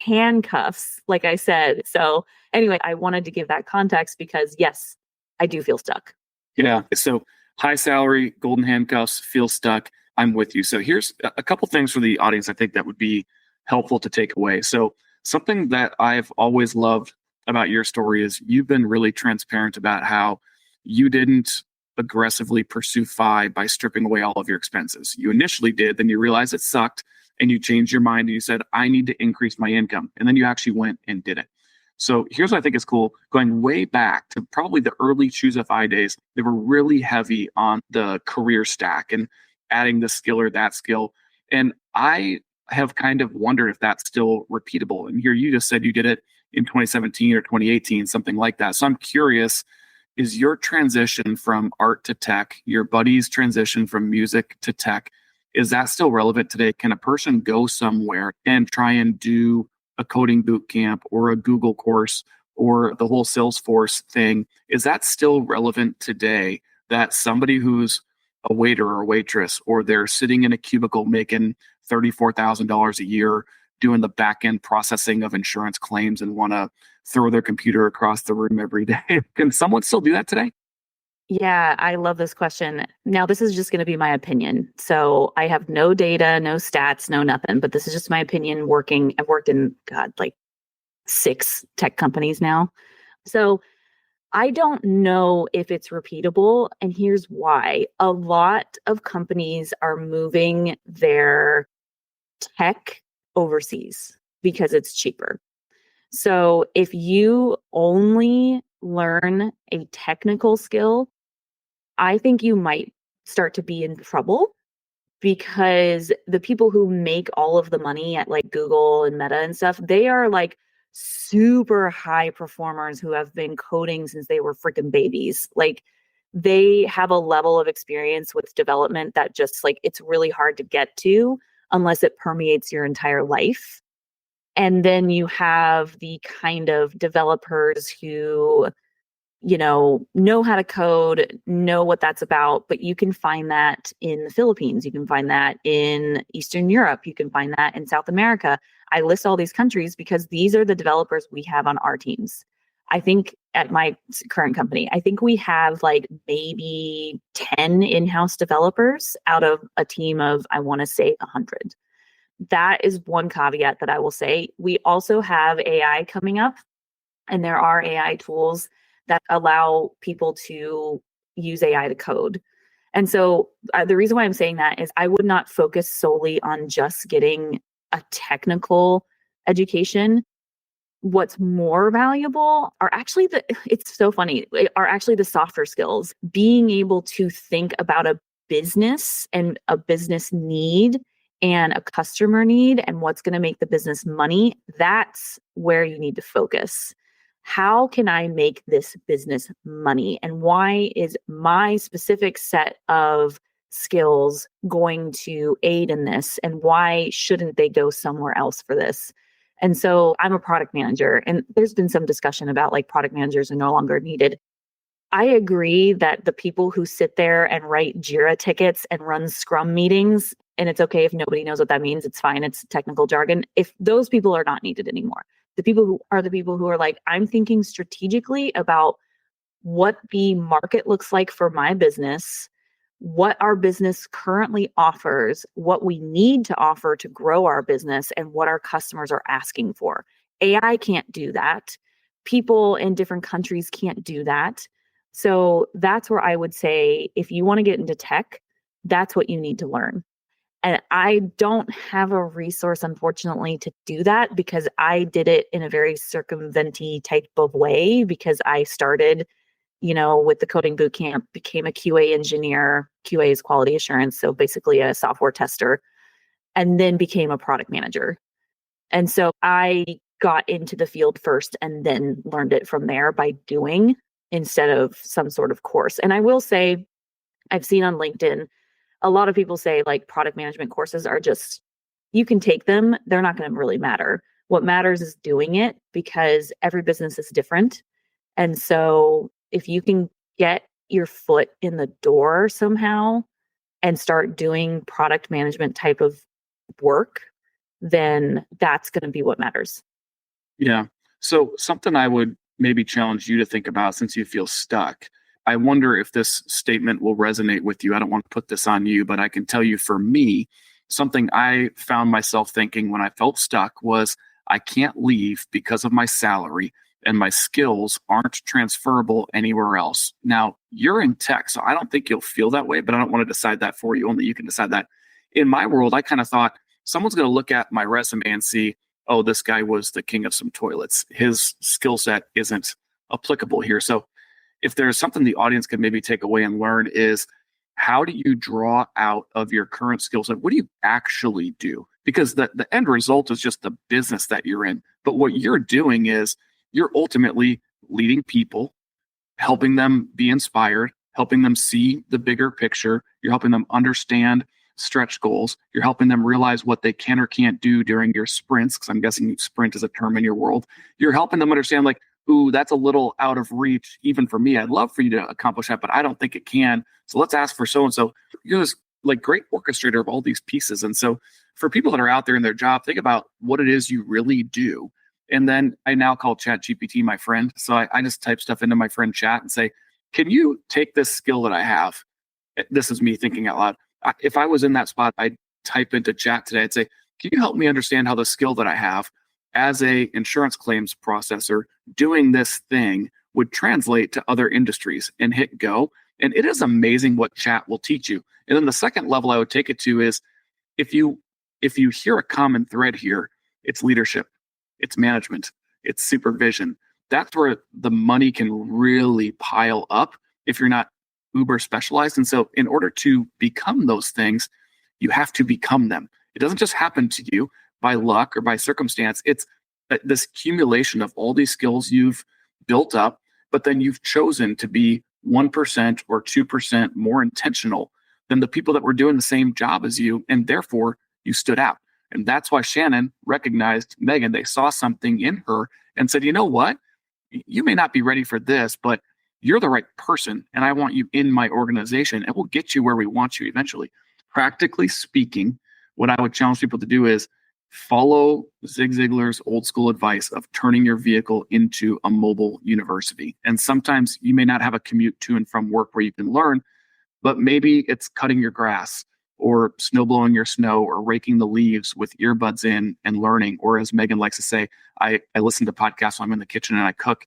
Speaker 1: handcuffs, like I said. So anyway, I wanted to give that context because yes, I do feel stuck.
Speaker 3: Yeah. So high salary, golden handcuffs, feel stuck. I'm with you. So here's a couple things for the audience I think that would be helpful to take away. So something that I've always loved about your story is you've been really transparent about how you didn't aggressively pursue FI by stripping away all of your expenses. You initially did, then you realized it sucked and you changed your mind and you said, I need to increase my income. And then you actually went and did it. So here's what I think is cool. Going way back to probably the early Choose FI days, they were really heavy on the career stack and adding this skill or that skill. And I have kind of wondered if that's still repeatable. And here you just said you did it in 2017 or 2018, something like that. So I'm curious, is your transition from art to tech, your buddy's transition from music to tech, is that still relevant today? Can a person go somewhere and try and do a coding boot camp or a Google course or the whole Salesforce thing? Is that still relevant today that somebody who's a waiter or a waitress, or they're sitting in a cubicle making $34,000 a year doing the back end processing of insurance claims and want to throw their computer across the room every day? Can someone still do that today?
Speaker 1: Yeah, I love this question. Now, this is just going to be my opinion. So I have no data, no stats, no nothing, but this is just my opinion working. I've worked in, like 6 tech companies now. So I don't know if it's repeatable. And here's why. A lot of companies are moving their tech overseas because it's cheaper. So if you only learn a technical skill, I think you might start to be in trouble, because the people who make all of the money at like Google and Meta and stuff, they are like super high performers who have been coding since they were freaking babies. Like they have a level of experience with development that just like it's really hard to get to unless it permeates your entire life. And then you have the kind of developers who know how to code, know what that's about, but you can find that in the Philippines. You can find that in Eastern Europe. You can find that in South America. I list all these countries because these are the developers we have on our teams. I think at my current company, I think we have like maybe 10 in-house developers out of a team of, I want to say 100. That is one caveat that I will say. We also have AI coming up, and there are AI tools that allow people to use AI to code. And so the reason why I'm saying that is I would not focus solely on just getting a technical education. What's more valuable are actually it's so funny, are actually the softer skills, being able to think about a business and a business need and a customer need and what's going to make the business money. That's where you need to focus. How can I make this business money? And why is my specific set of skills going to aid in this? And why shouldn't they go somewhere else for this? And so I'm a product manager, and there's been some discussion about like product managers are no longer needed. I agree that the people who sit there and write Jira tickets and run Scrum meetings, and it's okay if nobody knows what that means, it's fine, it's technical jargon. If those people are not needed anymore, the people who are like, I'm thinking strategically about what the market looks like for my business, what our business currently offers, what we need to offer to grow our business, and what our customers are asking for. AI can't do that. People in different countries can't do that. So that's where I would say, if you want to get into tech, that's what you need to learn. And I don't have a resource, unfortunately, to do that, because I did it in a very circumventy type of way, because I started, with the coding boot camp, became a QA engineer. QA is quality assurance, so basically a software tester, and then became a product manager. And so I got into the field first and then learned it from there by doing, instead of some sort of course. And I will say, I've seen on LinkedIn, a lot of people say like product management courses are just, you can take them, they're not going to really matter. What matters is doing it, because every business is different. And so if you can get your foot in the door somehow and start doing product management type of work, then that's going to be what matters.
Speaker 3: Yeah. So something I would maybe challenge you to think about, since you feel stuck. I wonder if this statement will resonate with you. I don't want to put this on you, but I can tell you, for me, something I found myself thinking when I felt stuck was, I can't leave because of my salary, and my skills aren't transferable anywhere else. Now, you're in tech, so I don't think you'll feel that way, but I don't want to decide that for you. Only you can decide that. In my world, I kind of thought someone's going to look at my resume and see, oh, this guy was the king of some toilets. His skill set isn't applicable here. So if there's something the audience could maybe take away and learn, is how do you draw out of your current skill set? What do you actually do? Because the end result is just the business that you're in. But what you're doing is you're ultimately leading people, helping them be inspired, helping them see the bigger picture. You're helping them understand stretch goals. You're helping them realize what they can or can't do during your sprints, because I'm guessing sprint is a term in your world. You're helping them understand, like, ooh, that's a little out of reach, even for me. I'd love for you to accomplish that, but I don't think it can. So let's ask for so-and-so. You're this like great orchestrator of all these pieces. And so for people that are out there in their job, think about what it is you really do. And then I now call ChatGPT my friend. So I just type stuff into my friend chat and say, can you take this skill that I have? This is me thinking out loud. If I was in that spot, I'd type into chat today. I'd say, can you help me understand how the skill that I have as a insurance claims processor doing this thing would translate to other industries, and hit go. And it is amazing what chat will teach you. And then the second level I would take it to is, if you hear a common thread here, it's leadership, it's management. it's supervision. That's where the money can really pile up if you're not uber specialized. And so in order to become those things, you have to become them. It doesn't just happen to you by luck or by circumstance. It's this accumulation of all these skills you've built up, but then you've chosen to be 1% or 2% more intentional than the people that were doing the same job as you, and therefore you stood out. And that's why Shannon recognized Meghan. They saw something in her and said, you know what? You may not be ready for this, but you're the right person, and I want you in my organization, and we'll get you where we want you eventually. Practically speaking, what I would challenge people to do is follow Zig Ziglar's old school advice of turning your vehicle into a mobile university. And sometimes you may not have a commute to and from work where you can learn, but maybe it's cutting your grass or snow blowing your snow or raking the leaves with earbuds in and learning. Or as Meghan likes to say, I listen to podcasts when I'm in the kitchen and I cook.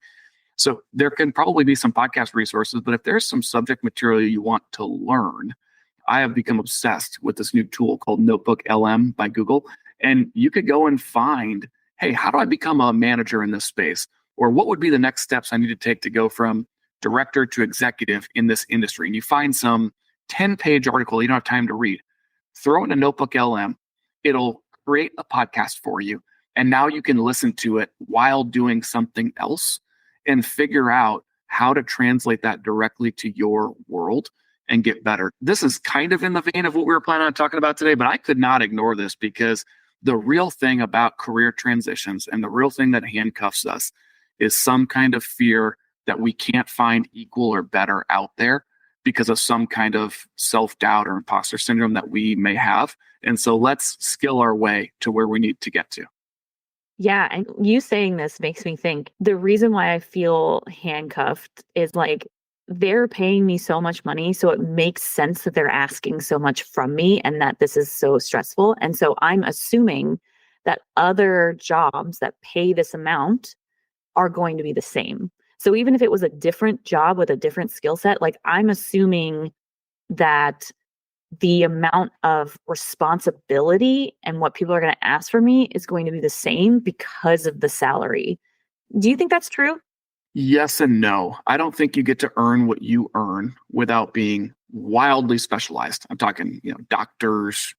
Speaker 3: So there can probably be some podcast resources, but if there's some subject material you want to learn, I have become obsessed with this new tool called NotebookLM by Google. And you could go and find, hey, how do I become a manager in this space? Or what would be the next steps I need to take to go from director to executive in this industry? And you find some 10-page article you don't have time to read. Throw it in a NotebookLM. It'll create a podcast for you. And now you can listen to it while doing something else and figure out how to translate that directly to your world and get better. This is kind of in the vein of what we were planning on talking about today, but I could not ignore this because the real thing about career transitions and the real thing that handcuffs us is some kind of fear that we can't find equal or better out there because of some kind of self-doubt or imposter syndrome that we may have. And so let's skill our way to where we need to get to.
Speaker 1: Yeah. And you saying this makes me think the reason why I feel handcuffed is like they're paying me so much money. So it makes sense that they're asking so much from me and that this is so stressful. And so I'm assuming that other jobs that pay this amount are going to be the same. So even if it was a different job with a different skill set, like I'm assuming that the amount of responsibility and what people are going to ask for me is going to be the same because of the salary. Do you think that's true?
Speaker 3: Yes and no. I don't think you get to earn what you earn without being wildly specialized. I'm talking, doctors,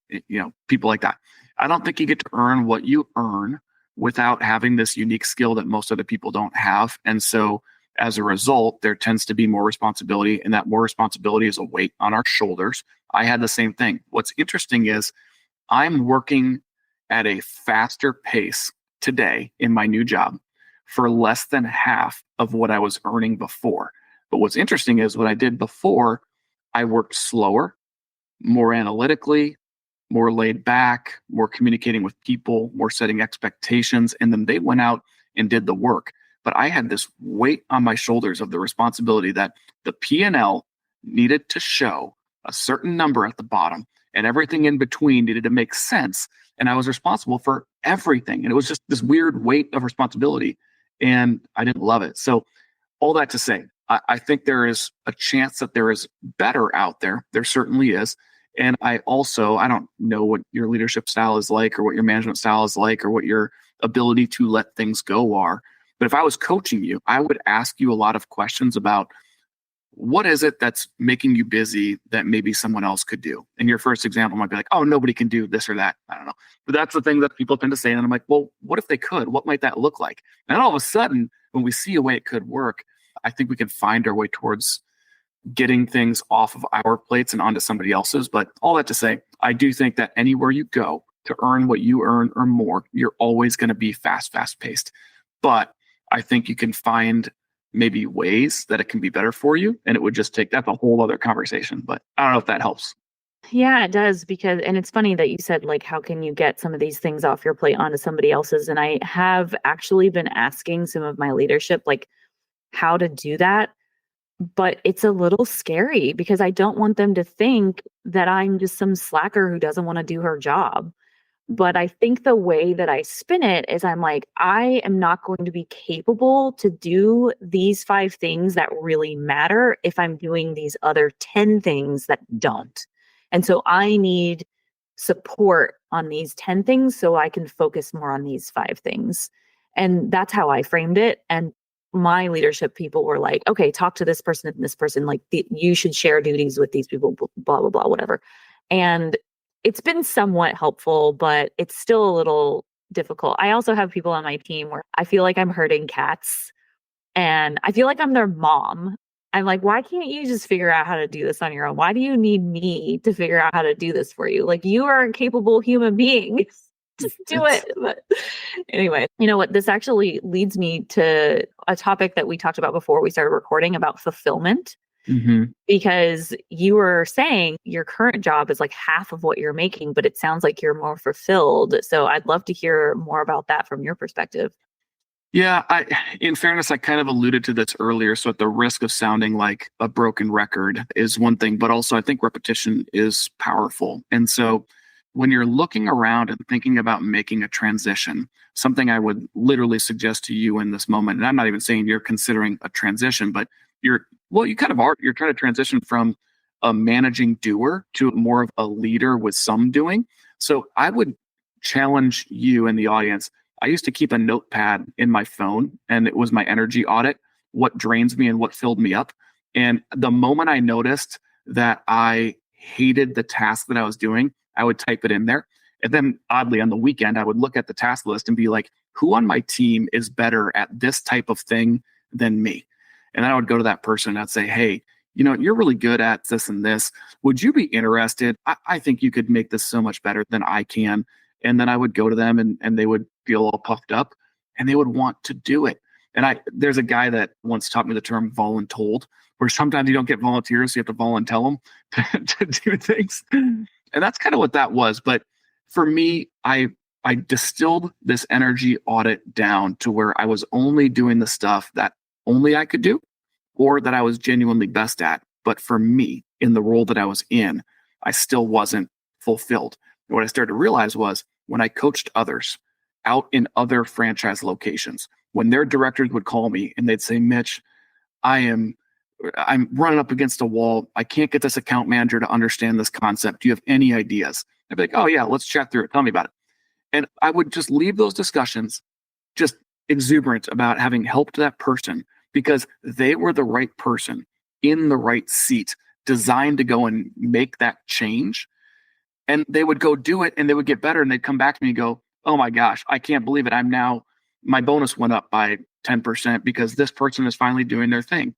Speaker 3: people like that. I don't think you get to earn what you earn without having this unique skill that most other people don't have. And so as a result, there tends to be more responsibility, and that more responsibility is a weight on our shoulders. I had the same thing. What's interesting is I'm working at a faster pace today in my new job for less than half of what I was earning before. But what's interesting is what I did before, I worked slower, more analytically, more laid back, more communicating with people, more setting expectations, and then they went out and did the work. But I had this weight on my shoulders of the responsibility that the P&L needed to show a certain number at the bottom, and everything in between needed to make sense. And I was responsible for everything. And it was just this weird weight of responsibility. And I didn't love it. So all that to say, I think there is a chance that there is better out there. There certainly is. And I don't know what your leadership style is like or what your management style is like or what your ability to let things go are. But if I was coaching you, I would ask you a lot of questions about what is it that's making you busy that maybe someone else could do? And your first example might be like, oh, nobody can do this or that. I don't know. But that's the thing that people tend to say. And I'm like, well, what if they could? What might that look like? And all of a sudden, when we see a way it could work, I think we can find our way towards getting things off of our plates and onto somebody else's. But all that to say, I do think that anywhere you go to earn what you earn or more, you're always going to be fast paced. But I think you can find maybe ways that it can be better for you. And it would just that's a whole other conversation. But I don't know if that helps.
Speaker 1: Yeah, it does. And it's funny that you said, like, how can you get some of these things off your plate onto somebody else's? And I have actually been asking some of my leadership, like, how to do that. But it's a little scary because I don't want them to think that I'm just some slacker who doesn't want to do her job. But I think the way that I spin it is I'm like, I am not going to be capable to do these 5 things that really matter if I'm doing these other 10 things that don't. And so I need support on these 10 things so I can focus more on these 5 things. And that's how I framed it. And my leadership people were like, okay, talk to this person and this person. Like you should share duties with these people, blah, blah, blah, whatever. And it's been somewhat helpful, but it's still a little difficult. I also have people on my team where I feel like I'm herding cats and I feel like I'm their mom. I'm like, why can't you just figure out how to do this on your own? Why do you need me to figure out how to do this for you? Like, you are a capable human being. Just do it. But anyway, you know what? This actually leads me to a topic that we talked about before we started recording about fulfillment. Because you were saying your current job is like half of what you're making, but it sounds like you're more fulfilled. So I'd love to hear more about that from your perspective.
Speaker 3: Yeah, in fairness, I kind of alluded to this earlier. So at the risk of sounding like a broken record is one thing, but also I think repetition is powerful. And so when you're looking around and thinking about making a transition, something I would literally suggest to you in this moment, and I'm not even saying you're considering a transition, but you kind of are. You're trying to transition from a managing doer to more of a leader with some doing. So I would challenge you in the audience. I used to keep a notepad in my phone, and it was my energy audit, what drains me and what filled me up. And the moment I noticed that I hated the task that I was doing, I would type it in there. And then oddly, on the weekend, I would look at the task list and be like, who on my team is better at this type of thing than me? And I would go to that person and I'd say, hey, you're really good at this and this. Would you be interested? I think you could make this so much better than I can. And then I would go to them and they would feel all puffed up and they would want to do it. And there's a guy that once taught me the term voluntold, where sometimes you don't get volunteers, so you have to volunteer them to do things. And that's kind of what that was. But for me, I distilled this energy audit down to where I was only doing the stuff that only I could do or that I was genuinely best at. But for me, in the role that I was in, I still wasn't fulfilled. And what I started to realize was when I coached others out in other franchise locations, when their directors would call me and they'd say, Mitch, I'm running up against a wall. I can't get this account manager to understand this concept. Do you have any ideas? I'd be like, oh yeah, let's chat through it. Tell me about it. And I would just leave those discussions just exuberant about having helped that person because they were the right person in the right seat, designed to go and make that change. And they would go do it and they would get better and they'd come back to me and go, oh my gosh, I can't believe it. My bonus went up by 10% because this person is finally doing their thing.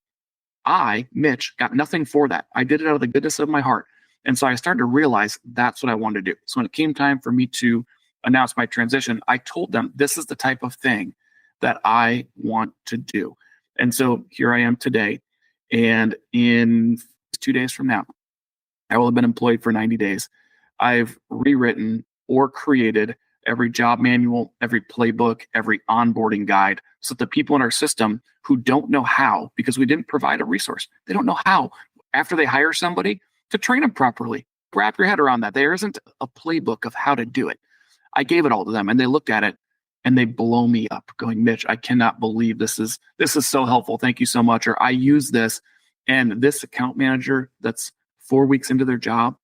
Speaker 3: I, Mitch, got nothing for that. I did it out of the goodness of my heart. And so I started to realize that's what I wanted to do. So when it came time for me to announce my transition, I told them this is the type of thing that I want to do. And so here I am today. And in 2 days from now, I will have been employed for 90 days. I've rewritten or created every job manual, every playbook, every onboarding guide, so that the people in our system who don't know how, because we didn't provide a resource, they don't know how, after they hire somebody, to train them properly. Wrap your head around that. There isn't a playbook of how to do it. I gave it all to them, and they looked at it, and they blow me up, going, Mitch, I cannot believe this is so helpful. Thank you so much. Or I use this, and this account manager that's 4 weeks into their job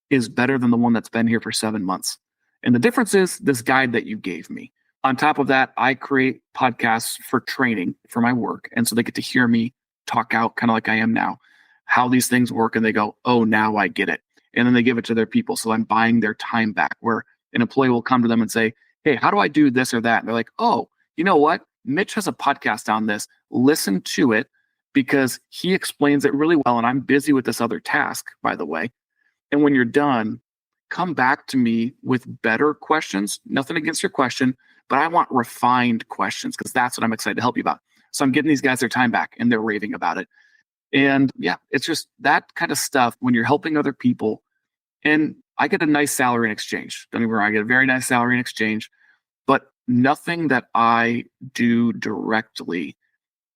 Speaker 3: is better than the one that's been here for 7 months. And the difference is this guide that you gave me. On top of that, I create podcasts for training for my work. And so they get to hear me talk out kind of like I am now, how these things work. And they go, oh, now I get it. And then they give it to their people. So I'm buying their time back, where an employee will come to them and say, hey, how do I do this or that? And they're like, oh, you know what? Mitch has a podcast on this. Listen to it because he explains it really well. And I'm busy with this other task, by the way. And when you're done, come back to me with better questions. Nothing against your question, but I want refined questions because that's what I'm excited to help you about. So I'm getting these guys their time back and they're raving about it. And yeah, it's just that kind of stuff when you're helping other people. And I get a nice salary in exchange. Don't get me wrong, I get a very nice salary in exchange, but nothing that I do directly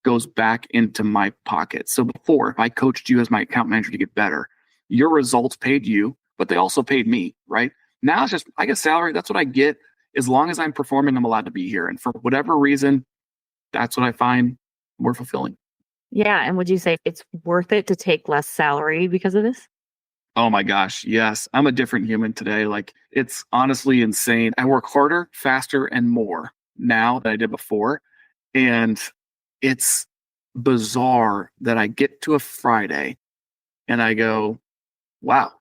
Speaker 3: goes back into my pocket. So before, if I coached you as my account manager to get better, your results paid you, but they also paid me, right? Now it's just, I get salary. That's what I get. As long as I'm performing, I'm allowed to be here. And for whatever reason, that's what I find more fulfilling.
Speaker 1: Yeah. And would you say it's worth it to take less salary because of this?
Speaker 3: Oh my gosh. Yes. I'm a different human today. Like, it's honestly insane. I work harder, faster, and more now than I did before. And it's bizarre that I get to a Friday and I go, wow,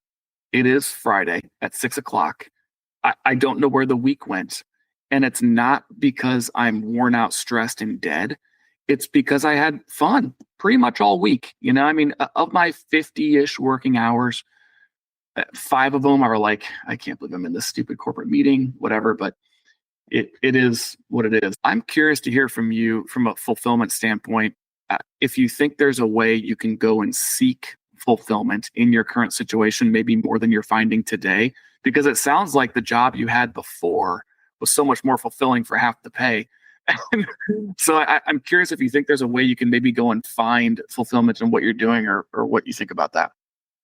Speaker 3: it is Friday at 6 o'clock. I don't know where the week went. And it's not because I'm worn out, stressed, and dead. It's because I had fun pretty much all week. You know, I mean, of my 50-ish working hours, 5 of them are like, I can't believe I'm in this stupid corporate meeting, whatever, but it is what it is. I'm curious to hear from you from a fulfillment standpoint. If you think there's a way you can go and seek fulfillment in your current situation, maybe more than you're finding today, because it sounds like the job you had before was so much more fulfilling for half the pay. So I'm curious if you think there's a way you can maybe go and find fulfillment in what you're doing, or what you think about that.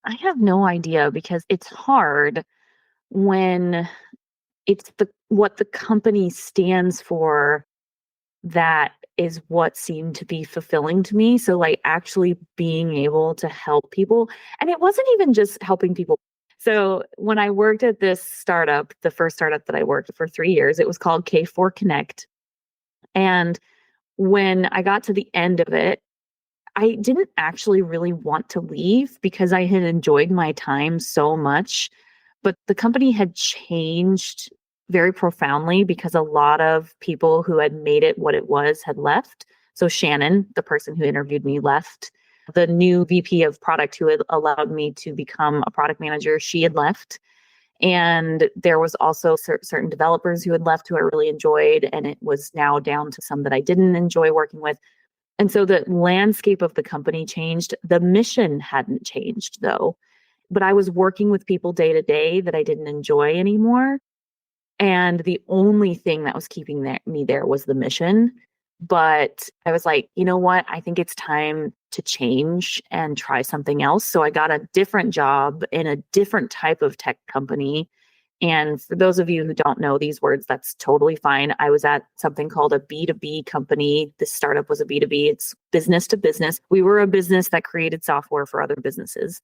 Speaker 1: I have no idea because it's hard when it's what the company stands for that is what seemed to be fulfilling to me. So like actually being able to help people. And it wasn't even just helping people. So when I worked at this startup, the first startup that I worked for 3 years, it was called K4 Connect. And when I got to the end of it, I didn't actually really want to leave because I had enjoyed my time so much. But the company had changed very profoundly because a lot of people who had made it what it was had left. So Shannon, the person who interviewed me, left. The new VP of product who had allowed me to become a product manager, she had left. And there was also certain developers who had left who I really enjoyed. And it was now down to some that I didn't enjoy working with. And so the landscape of the company changed. The mission hadn't changed though, but I was working with people day to day that I didn't enjoy anymore. And the only thing that was keeping me there was the mission. But I was like, you know what? I think it's time to change and try something else. So I got a different job in a different type of tech company. And for those of you who don't know these words, that's totally fine. I was at something called a B2B company. This startup was a B2B. It's business to business. We were a business that created software for other businesses.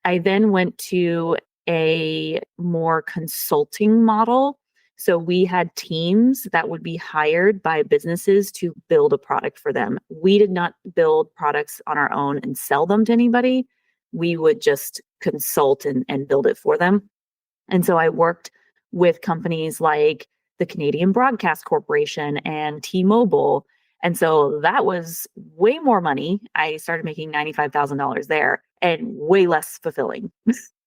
Speaker 1: I then went to a more consulting model. So we had teams that would be hired by businesses to build a product for them. We did not build products on our own and sell them to anybody. We would just consult and build it for them. And so I worked with companies like the Canadian Broadcast Corporation and T-Mobile. And so that was way more money. I started making $95,000 there and way less fulfilling.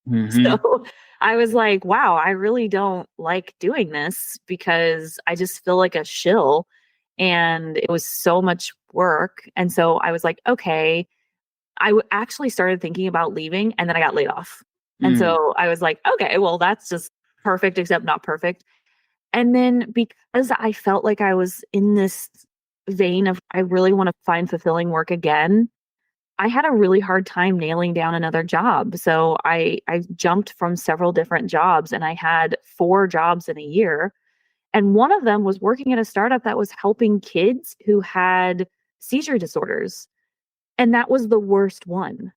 Speaker 3: Mm-hmm.
Speaker 1: So I was like, wow, I really don't like doing this because I just feel like a shill and it was so much work. And so I was like, okay, actually started thinking about leaving and then I got laid off. And so I was like, okay, well, that's just perfect, except not perfect. And then because I felt like I was in this vein of, I really want to find fulfilling work again, I had a really hard time nailing down another job. So I jumped from several different jobs and I had 4 jobs in a year. And one of them was working at a startup that was helping kids who had seizure disorders. And that was the worst one.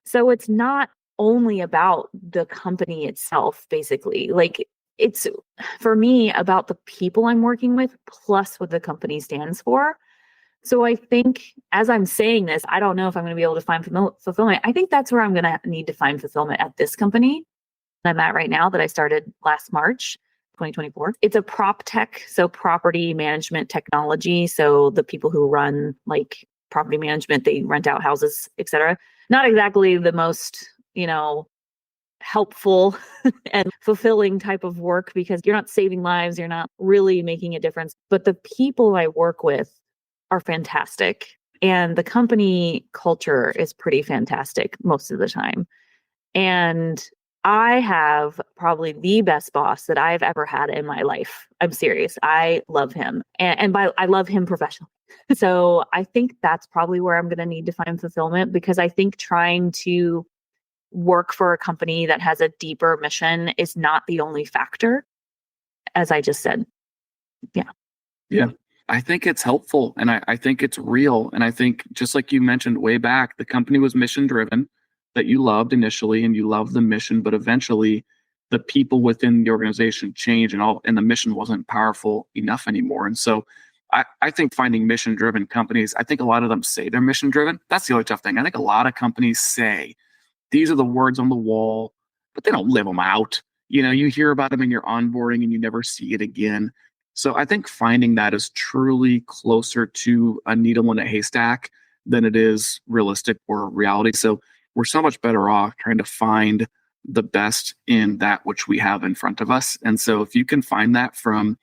Speaker 1: So it's not only about the company itself, basically. Like it's, for me, about the people I'm working with plus what the company stands for. So I think as I'm saying this, I don't know if I'm going to be able to find fulfillment. I think that's where I'm going to need to find fulfillment at this company that I'm at right now that I started last March, 2024. It's a prop tech, so property management technology. So the people who run like property management, they rent out houses, et cetera. Not exactly the most, helpful and fulfilling type of work because you're not saving lives, you're not really making a difference. But the people I work with are fantastic. And the company culture is pretty fantastic most of the time. And I have probably the best boss that I've ever had in my life. I'm serious. I love him. And I love him professionally. So I think that's probably where I'm going to need to find fulfillment because I think trying to work for a company that has a deeper mission is not the only factor, as I just said. Yeah.
Speaker 3: Yeah. I think it's helpful and I think it's real. And I think just like you mentioned way back, the company was mission driven, that you loved initially and you loved the mission, but eventually the people within the organization change and the mission wasn't powerful enough anymore. And so I think finding mission-driven companies, I think a lot of them say they're mission-driven. That's the other tough thing. I think a lot of companies say these are the words on the wall, but they don't live them out. You hear about them in your onboarding and you never see it again. So I think finding that is truly closer to a needle in a haystack than it is realistic or reality. So we're so much better off trying to find the best in that which we have in front of us. And so if you can find that from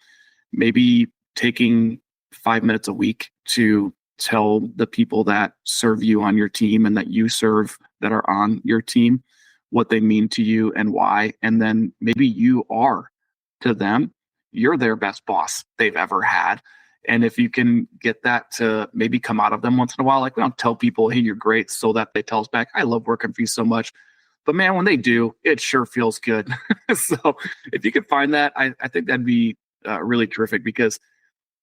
Speaker 3: maybe taking 5 minutes a week to tell the people that serve you on your team and that you serve that are on your team what they mean to you and why, and then maybe you are to them, you're their best boss they've ever had. And if you can get that to maybe come out of them once in a while, like we don't tell people, hey, you're great, so that they tell us back, I love working for you so much. But man, when they do, it sure feels good. So if you could find that, I think that'd be really terrific, because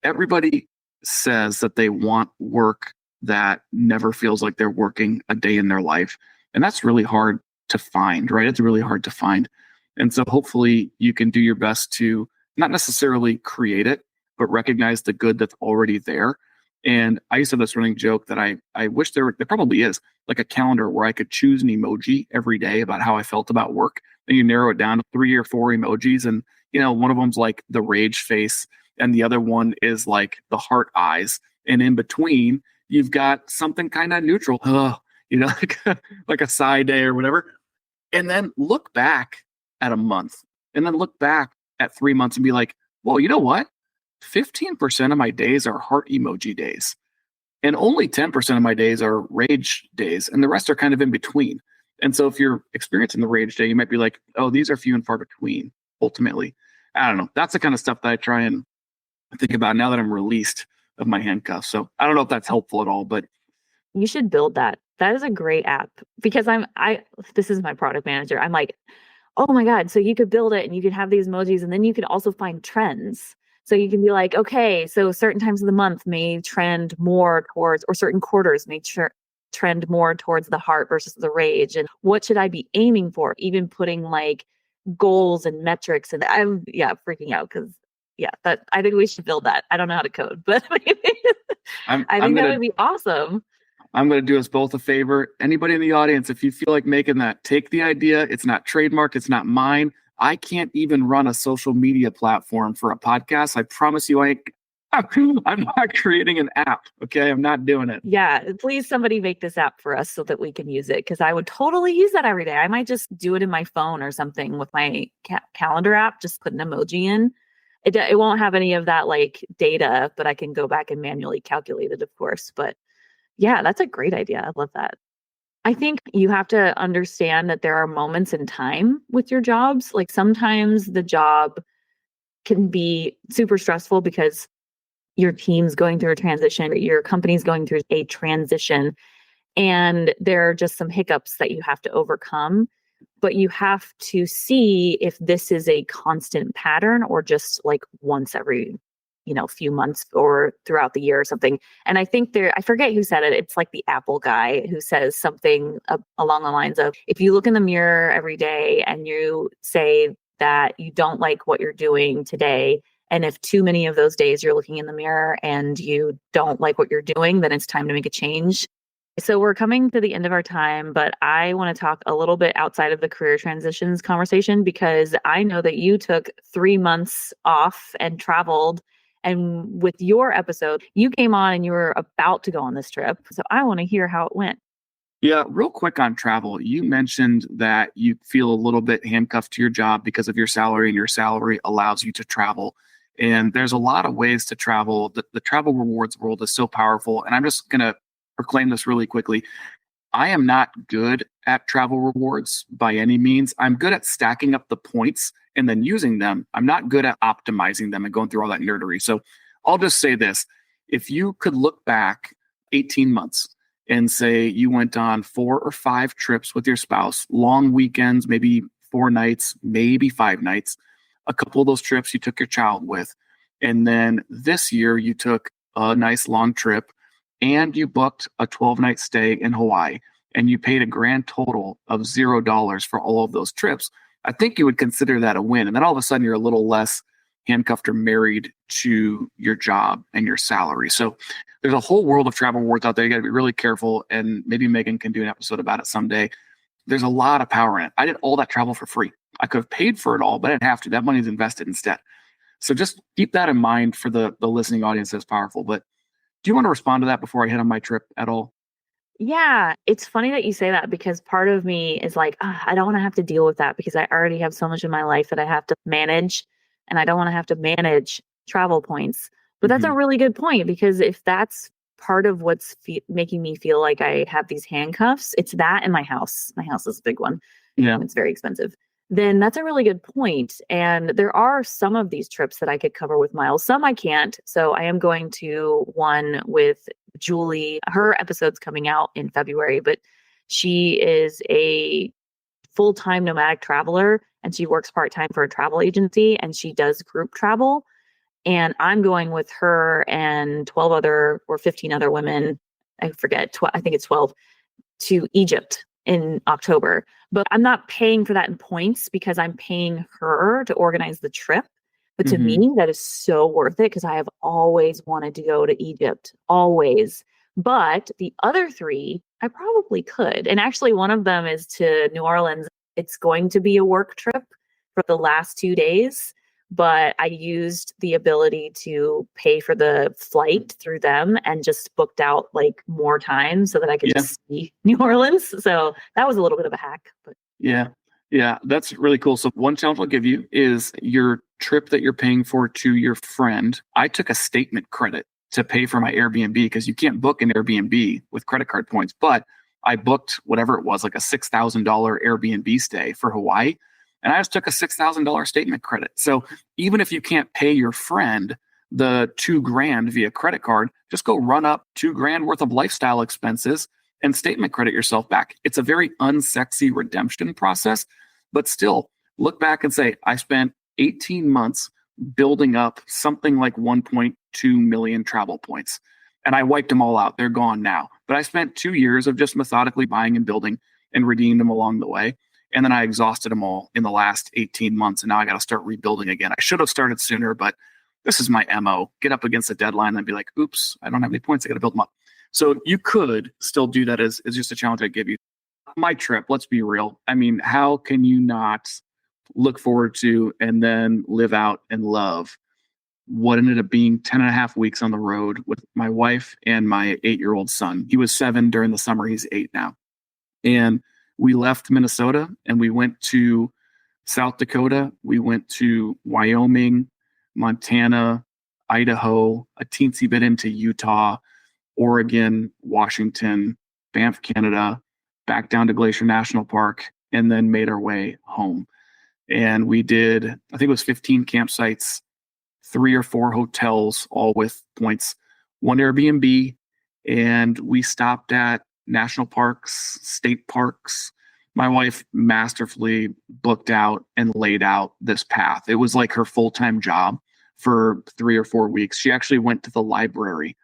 Speaker 3: everybody says that they want work that never feels like they're working a day in their life. And that's really hard to find, right? It's really hard to find. And so hopefully you can do your best to not necessarily create it, but recognize the good that's already there. And I used to have this running joke that I wish there probably is like a calendar where I could choose an emoji every day about how I felt about work. And you narrow it down to 3 or 4 emojis. And, one of them's like the rage face. And the other one is like the heart eyes. And in between, you've got something kind of neutral, like a sigh day or whatever. And then look back at a month and then look back at 3 months and be like, well, you know what? 15% of my days are heart emoji days. And only 10% of my days are rage days. And the rest are kind of in between. And so if you're experiencing the rage day, you might be like, oh, these are few and far between, ultimately. I don't know. That's the kind of stuff that I try and think about now that I'm released of my handcuffs. So I don't know if that's helpful at all, but
Speaker 1: You should build that. That is a great app, because this is my product manager. I'm like, oh my God. So you could build it and you could have these emojis, and then you could also find trends. So you can be like, okay, so certain times of the month may trend more towards, or certain quarters may trend more towards the heart versus the rage. And what should I be aiming for? Even putting like goals and metrics. And I'm freaking out, because that I think we should build that. I don't know how to code, but I think that would be awesome.
Speaker 3: I'm going to do us both a favor. Anybody in the audience, if you feel like making that, take the idea. It's not trademarked. It's not mine. I can't even run a social media platform for a podcast. I promise you, I'm not creating an app. Okay. I'm not doing it.
Speaker 1: Yeah. Please, somebody make this app for us so that we can use it, because I would totally use that every day. I might just do it in my phone or something with my calendar app, just put an emoji in. It won't have any of that like data, but I can go back and manually calculate it, of course. But yeah, that's a great idea. I love that. I think you have to understand that there are moments in time with your jobs. Like sometimes the job can be super stressful because your team's going through a transition, your company's going through a transition, and there are just some hiccups that you have to overcome. But you have to see if this is a constant pattern or just like once every few months or throughout the year or something. And I think I forget who said it. It's like the Apple guy who says something along the lines of, if you look in the mirror every day and you say that you don't like what you're doing today, and if too many of those days you're looking in the mirror and you don't like what you're doing, then it's time to make a change. So we're coming to the end of our time, but I want to talk a little bit outside of the career transitions conversation, because I know that you took 3 months off and traveled. And with your episode, you came on and you were about to go on this trip. So I want to hear how it went.
Speaker 3: Yeah, real quick on travel. You mentioned that you feel a little bit handcuffed to your job because of your salary, and your salary allows you to travel. And there's a lot of ways to travel. The travel rewards world is so powerful. And I'm just going to proclaim this really quickly. I am not good at travel rewards by any means. I'm good at stacking up the points and then using them. I'm not good at optimizing them and going through all that nerdery. So I'll just say this. If you could look back 18 months and say you went on 4 or 5 trips with your spouse, long weekends, maybe 4 nights, maybe 5 nights, a couple of those trips you took your child with, and then this year you took a nice long trip and you booked a 12-night stay in Hawaii, and you paid a grand total of $0 for all of those trips, I think you would consider that a win. And then all of a sudden you're a little less handcuffed or married to your job and your salary. So there's a whole world of travel rewards out there. You got to be really careful. And maybe Meghan can do an episode about it someday. There's a lot of power in it. I did all that travel for free. I could have paid for it all, but I didn't have to. That money's invested instead. So just keep that in mind for the listening audience that's powerful. But do you want to respond to that before I hit on my trip at all?
Speaker 1: Yeah, it's funny that you say that because part of me is like, I don't want to have to deal with that because I already have so much in my life that I have to manage, and I don't want to have to manage travel points. But that's a really good point, because if that's part of what's making me feel like I have these handcuffs, it's that and my house. My house is a big one.
Speaker 3: Yeah.
Speaker 1: It's very expensive. Then that's a really good point. And there are some of these trips that I could cover with miles. Some I can't. So I am going to one with Julie. Her episode's coming out in February, but she is a full-time nomadic traveler and she works part-time for a travel agency and she does group travel. And I'm going with her and 12 other or 15 other women. I forget. I think it's 12 to Egypt in October. But I'm not paying for that in points because I'm paying her to organize the trip. But to me, that is so worth it because I have always wanted to go to Egypt, always. But the other three, I probably could. And actually, one of them is to New Orleans. It's going to be a work trip for the last 2 days. But I used the ability to pay for the flight through them and just booked out like more time so that I could just see New Orleans. So that was a little bit of a hack. But
Speaker 3: Yeah, that's really cool. So one challenge I'll give you is your trip that you're paying for to your friend. I took a statement credit to pay for my Airbnb because you can't book an Airbnb with credit card points. But I booked whatever it was, like a $6,000 Airbnb stay for Hawaii. And I just took a $6,000 statement credit. So even if you can't pay your friend the $2,000 via credit card, just go run up $2,000 worth of lifestyle expenses and statement credit yourself back. It's a very unsexy redemption process, but still look back and say, I spent 18 months building up something like 1.2 million travel points. And I wiped them all out. They're gone now. But I spent 2 years of just methodically buying and building and redeemed them along the way. And then I exhausted them all in the last 18 months. And now I got to start rebuilding again. I should have started sooner, but this is my MO. Get up against a deadline and be like, oops, I don't have any points. I got to build them up. So you could still do that as just a challenge I give you. My trip, let's be real. I mean, how can you not look forward to and then live out and love what ended up being 10 and a half weeks on the road with my wife and my 8-year-old son. He was 7 during the summer. He's 8 now. And we left Minnesota and we went to South Dakota. We went to Wyoming, Montana, Idaho, a teensy bit into Utah, Oregon, Washington, Banff, Canada, back down to Glacier National Park, and then made our way home. And we did, I think it was 15 campsites, 3 or 4 hotels, all with points, 1 Airbnb, and we stopped at national parks, state parks. My wife masterfully booked out and laid out this path. It was like her full-time job for 3 or 4 weeks. She actually went to the library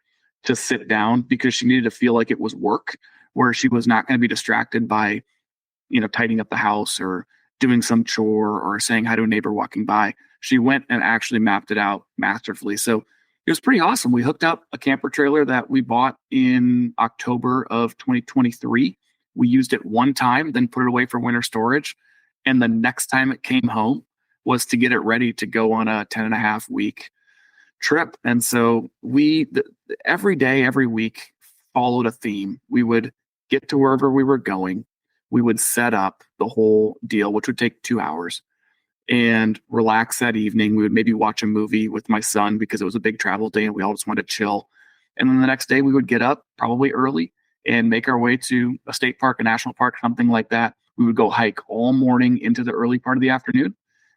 Speaker 3: to sit down because she needed to feel like it was work, where she was not going to be distracted by, tidying up the house or doing some chore or saying hi to a neighbor walking by. She went and actually mapped it out masterfully. So it was pretty awesome. We hooked up a camper trailer that we bought in October of 2023. We used it one time, then put it away for winter storage. And the next time it came home was to get it ready to go on a 10 and a half week trip. And so every day, every week followed a theme. We would get to wherever we were going. We would set up the whole deal, which would take 2 hours, and relax that evening. We would maybe watch a movie with my son because it was a big travel day and we all just wanted to chill. And then the next day we would get up probably early and make our way to a state park, a national park, something like that. We would go hike all morning into the early part of the afternoon.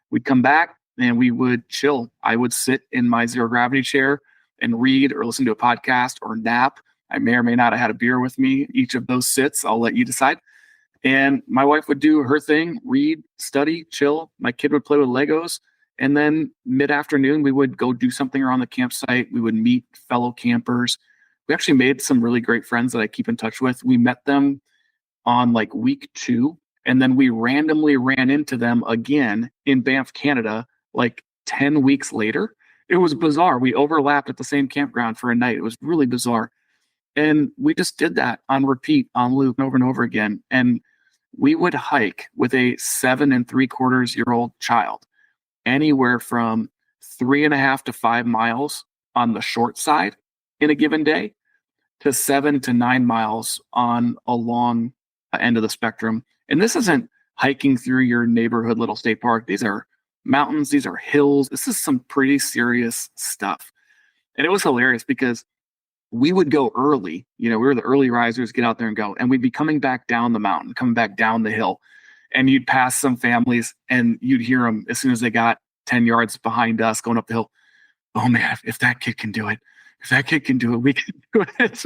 Speaker 3: We'd come back and we would chill. I would sit in my zero gravity chair and read or listen to a podcast or nap. I may or may not have had a beer with me each of those sits. I'll let you decide. And my wife would do her thing, read, study, chill. My kid would play with Legos. And then mid-afternoon, we would go do something around the campsite. We would meet fellow campers. We actually made some really great friends that I keep in touch with. We met them on like week 2 And then we randomly ran into them again in Banff, Canada, like 10 weeks later. It was bizarre. We overlapped at the same campground for a night. It was really bizarre. And we just did that on repeat, on loop, over and over again. And we would hike with a 7.75-year-old child anywhere from 3.5 to 5 miles on the short side in a given day to 7 to 9 miles on a long end of the spectrum. And this isn't hiking through your neighborhood little state park. These are mountains. These are hills. This is some pretty serious stuff. And it was hilarious because we would go early. We were the early risers, get out there and go. And we'd be coming back down the mountain, coming back down the hill. And you'd pass some families and you'd hear them as soon as they got 10 yards behind us going up the hill. Oh man, if that kid can do it, we can do it.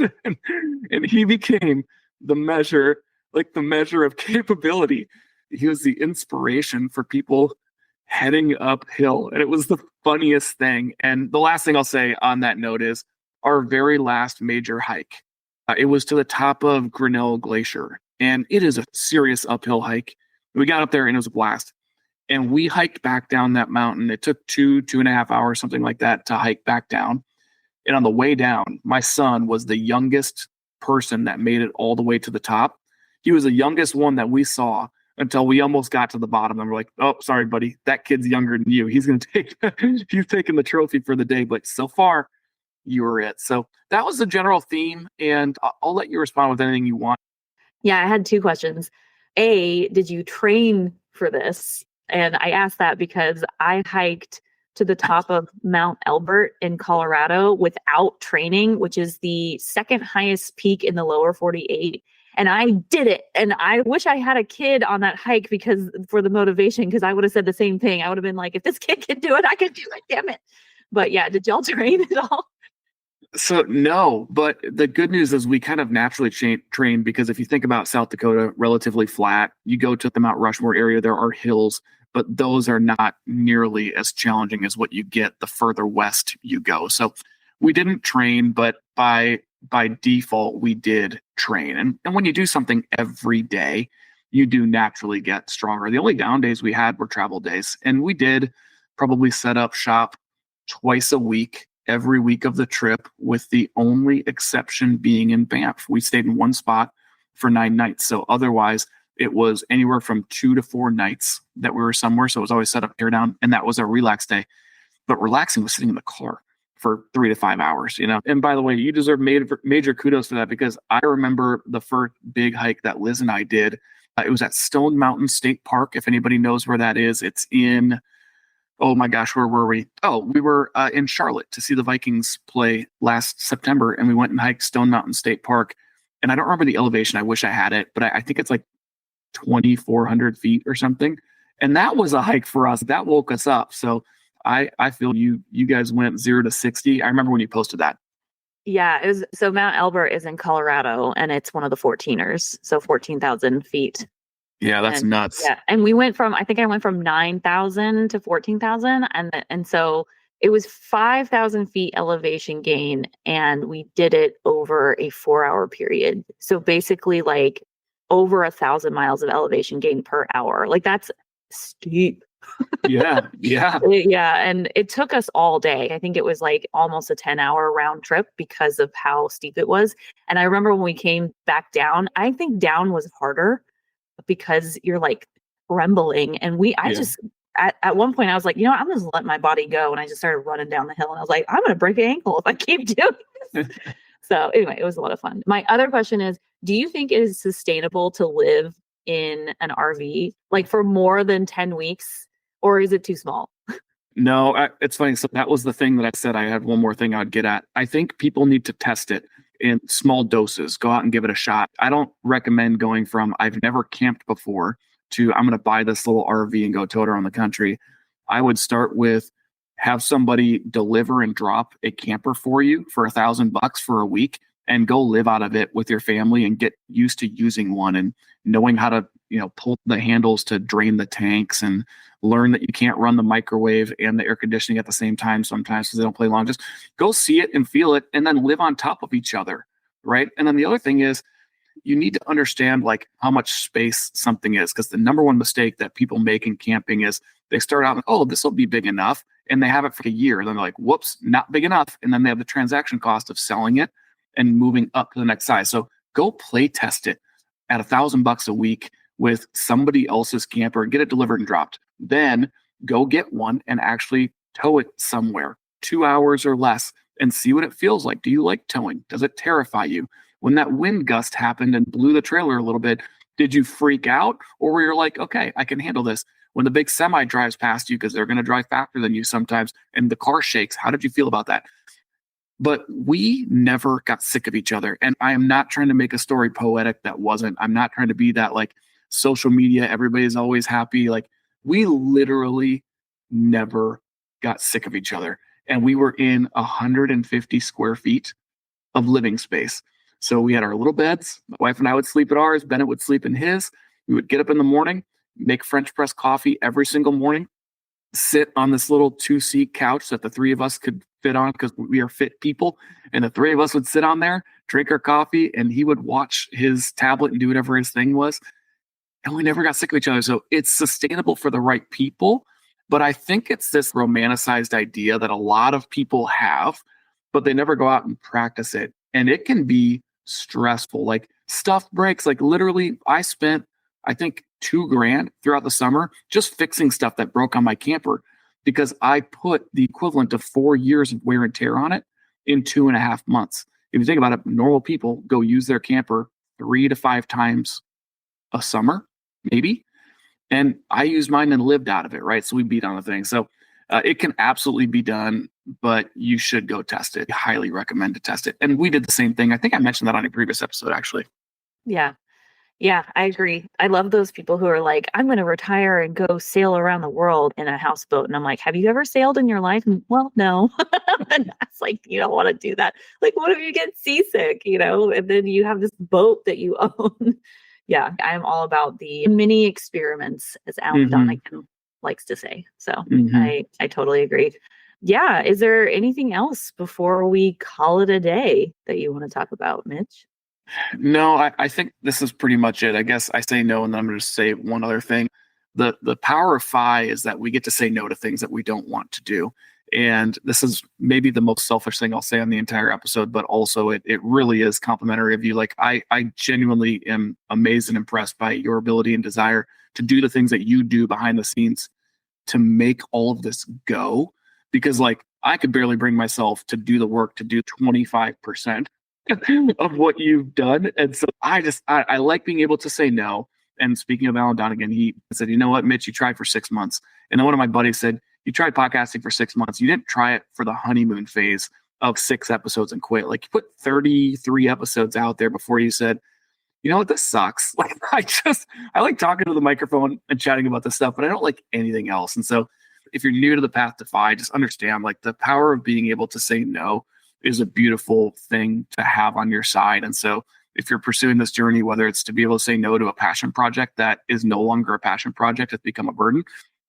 Speaker 3: And he became the measure of capability. He was the inspiration for people heading uphill. And it was the funniest thing. And the last thing I'll say on that note is our very last major hike. It was to the top of Grinnell Glacier. And it is a serious uphill hike. We got up there and it was a blast. And we hiked back down that mountain. It took 2.5 hours, something like that, to hike back down. And on the way down, my son was the youngest person that made it all the way to the top. He was the youngest one that we saw until we almost got to the bottom. And we're like, oh, sorry, buddy. That kid's younger than you. He's taking the trophy for the day. But so far, you were it. So that was the general theme. And I'll let you respond with anything you want.
Speaker 1: Yeah, I had 2 questions. A, did you train for this? And I asked that because I hiked to the top of Mount Elbert in Colorado without training, which is the second highest peak in the lower 48. And I did it. And I wish I had a kid on that hike for the motivation, because I would have said the same thing. I would have been like, if this kid can do it, I can do it. Damn it. But yeah, did y'all train at all?
Speaker 3: So no, but the good news is we kind of naturally train, because if you think about South Dakota, relatively flat. You go to the Mount Rushmore area, there are hills, but those are not nearly as challenging as what you get the further west you go. So we didn't train, but by default, we did train. And when you do something every day, you do naturally get stronger. The only down days we had were travel days. And we did probably set up shop twice a week, every week of the trip, with the only exception being in Banff. We stayed in one spot for 9 nights. So otherwise, it was anywhere from 2 to 4 nights that we were somewhere. So it was always set up, tear down, and that was our relax day. But relaxing was sitting in the car for 3 to 5 hours, And by the way, you deserve major kudos for that, because I remember the first big hike that Liz and I did. It was at Stone Mountain State Park. If anybody knows where that is, it's in, oh my gosh, where were we? Oh, we were in Charlotte to see the Vikings play last September, and we went and hiked Stone Mountain State Park. And I don't remember the elevation. I wish I had it, but I think it's like 2,400 feet or something. And that was a hike for us. That woke us up. So I feel you guys went 0 to 60. I remember when you posted that.
Speaker 1: Yeah, so Mount Elbert is in Colorado, and it's one of the 14ers, so 14,000 feet.
Speaker 3: Yeah, that's nuts.
Speaker 1: Yeah, and I think I went from 9,000 to 14,000, and so it was 5,000 feet elevation gain, and we did it over a 4-hour period. So basically, like over 1,000 miles of elevation gain per hour. Like, that's steep.
Speaker 3: Yeah.
Speaker 1: Yeah, and it took us all day. I think it was like almost a 10-hour round trip because of how steep it was. And I remember when we came back down, I think down was harder because you're like trembling. And just at one point I was like, I'm just letting my body go. And I just started running down the hill, and I was like, I'm going to break an ankle if I keep doing this. So anyway, it was a lot of fun. My other question is, do you think it is sustainable to live in an RV like for more than 10 weeks, or is it too small?
Speaker 3: No, it's funny. So that was the thing that I said. I had one more thing I'd get at. I think people need to test it in small doses. Go out and give it a shot. I don't recommend going from I've never camped before to I'm going to buy this little RV and go tow it around the country. I would start with have somebody deliver and drop a camper for you for $1,000 for a week, and go live out of it with your family and get used to using one and knowing how to, pull the handles to drain the tanks, and learn that you can't run the microwave and the air conditioning at the same time sometimes because they don't play long. Just go see it and feel it, and then live on top of each other. Right. And then the other thing is, you need to understand like how much space something is. Because the number one mistake that people make in camping is they start out, oh, this will be big enough. And they have it for a year. And then they're like, whoops, not big enough. And then they have the transaction cost of selling it and moving up to the next size. So go play test it at $1,000 a week with somebody else's camper, get it delivered and dropped. Then go get one and actually tow it somewhere, 2 hours or less, and see what it feels like. Do you like towing? Does it terrify you? When that wind gust happened and blew the trailer a little bit, did you freak out? Or were you like, okay, I can handle this? When the big semi drives past you, because they're going to drive faster than you sometimes, and the car shakes, how did you feel about that? But we never got sick of each other. And I am not trying to make a story poetic that wasn't. I'm not trying to be that like social media, everybody's always happy. Like, we literally never got sick of each other. And we were in 150 square feet of living space. So we had our little beds. My wife and I would sleep in ours. Bennett would sleep in his. We would get up in the morning, make French press coffee every single morning, sit on this little 2-seat couch that the three of us could fit on because we are fit people. And the three of us would sit on there, drink our coffee, and he would watch his tablet and do whatever his thing was. And we never got sick of each other. So it's sustainable for the right people. But I think it's this romanticized idea that a lot of people have, but they never go out and practice it. And it can be stressful. Like, stuff breaks. Like, literally, I spent, I think, $2,000 throughout the summer just fixing stuff that broke on my camper, because I put the equivalent of 4 years of wear and tear on it in 2.5 months. If you think about it, normal people go use their camper 3 to 5 times a summer, maybe. And I used mine and lived out of it, right? So we beat on the thing. So it can absolutely be done, but you should go test it. I highly recommend to test it. And we did the same thing. I think I mentioned that on a previous episode, actually.
Speaker 1: Yeah. Yeah, I agree. I love those people who are like, I'm going to retire and go sail around the world in a houseboat. And I'm like, have you ever sailed in your life? And, well, no. And that's like, you don't want to do that. Like, what if you get seasick, and then you have this boat that you own? Yeah, I'm all about the mini experiments, as Alan Donegan likes to say. So I totally agree. Yeah. Is there anything else before we call it a day that you want to talk about, Mitch?
Speaker 3: No, I think this is pretty much it. I guess I say no, and then I'm going to say one other thing. The power of FI is that we get to say no to things that we don't want to do. And this is maybe the most selfish thing I'll say on the entire episode, but also it really is complimentary of you. Like, I genuinely am amazed and impressed by your ability and desire to do the things that you do behind the scenes to make all of this go. Because, like, I could barely bring myself to do the work to do 25% of what you've done. And so I like being able to say no. And speaking of Alan Donegan, he said, you know what, Mitch, you tried for 6 months. And then one of my buddies said, you tried podcasting for 6 months. You didn't try it for the honeymoon phase of 6 episodes and quit. Like, you put 33 episodes out there before you said, you know what, this sucks. Like, I like talking to the microphone and chatting about this stuff, but I don't like anything else. And so if you're new to the path to FI, just understand, like, the power of being able to say no is a beautiful thing to have on your side. And so if you're pursuing this journey, whether it's to be able to say no to a passion project that is no longer a passion project, it's become a burden,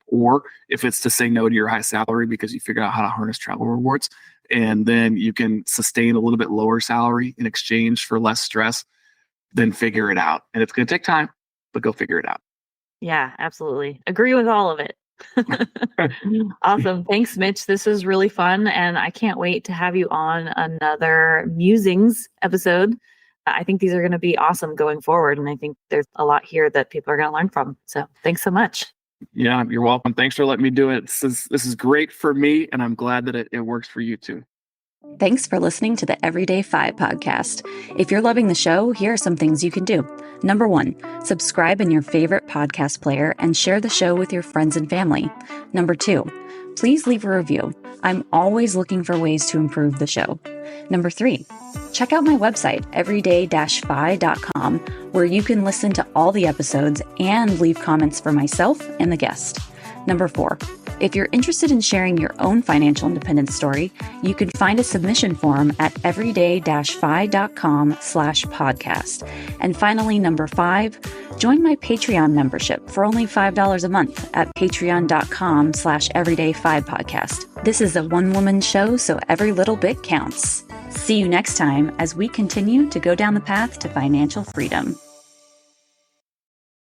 Speaker 3: or if it's to say no to your high salary because you figured out how to harness travel rewards, and then you can sustain a little bit lower salary in exchange for less stress, then figure it out. And it's going to take time, but go figure it out.
Speaker 1: Yeah, absolutely. Agree with all of it. Awesome. Thanks, Mitch. This is really fun. And I can't wait to have you on another Musings episode. I think these are going to be awesome going forward. And I think there's a lot here that people are going to learn from. So thanks so much.
Speaker 3: Yeah, you're welcome. Thanks for letting me do it. This is great for me, and I'm glad that it works for you too.
Speaker 2: Thanks for listening to the EverydayFI podcast. If you're loving the show, here are some things you can do. Number 1, subscribe in your favorite podcast player and share the show with your friends and family. Number 2, please leave a review. I'm always looking for ways to improve the show. Number 3, check out my website, everyday-fi.com, where you can listen to all the episodes and leave comments for myself and the guest. Number 4, if you're interested in sharing your own financial independence story, you can find a submission form at everyday-fi.com/podcast. And finally, number 5, join my Patreon membership for only $5 a month at patreon.com/everydayfipodcast. This is a one-woman show, so every little bit counts. See you next time as we continue to go down the path to financial freedom.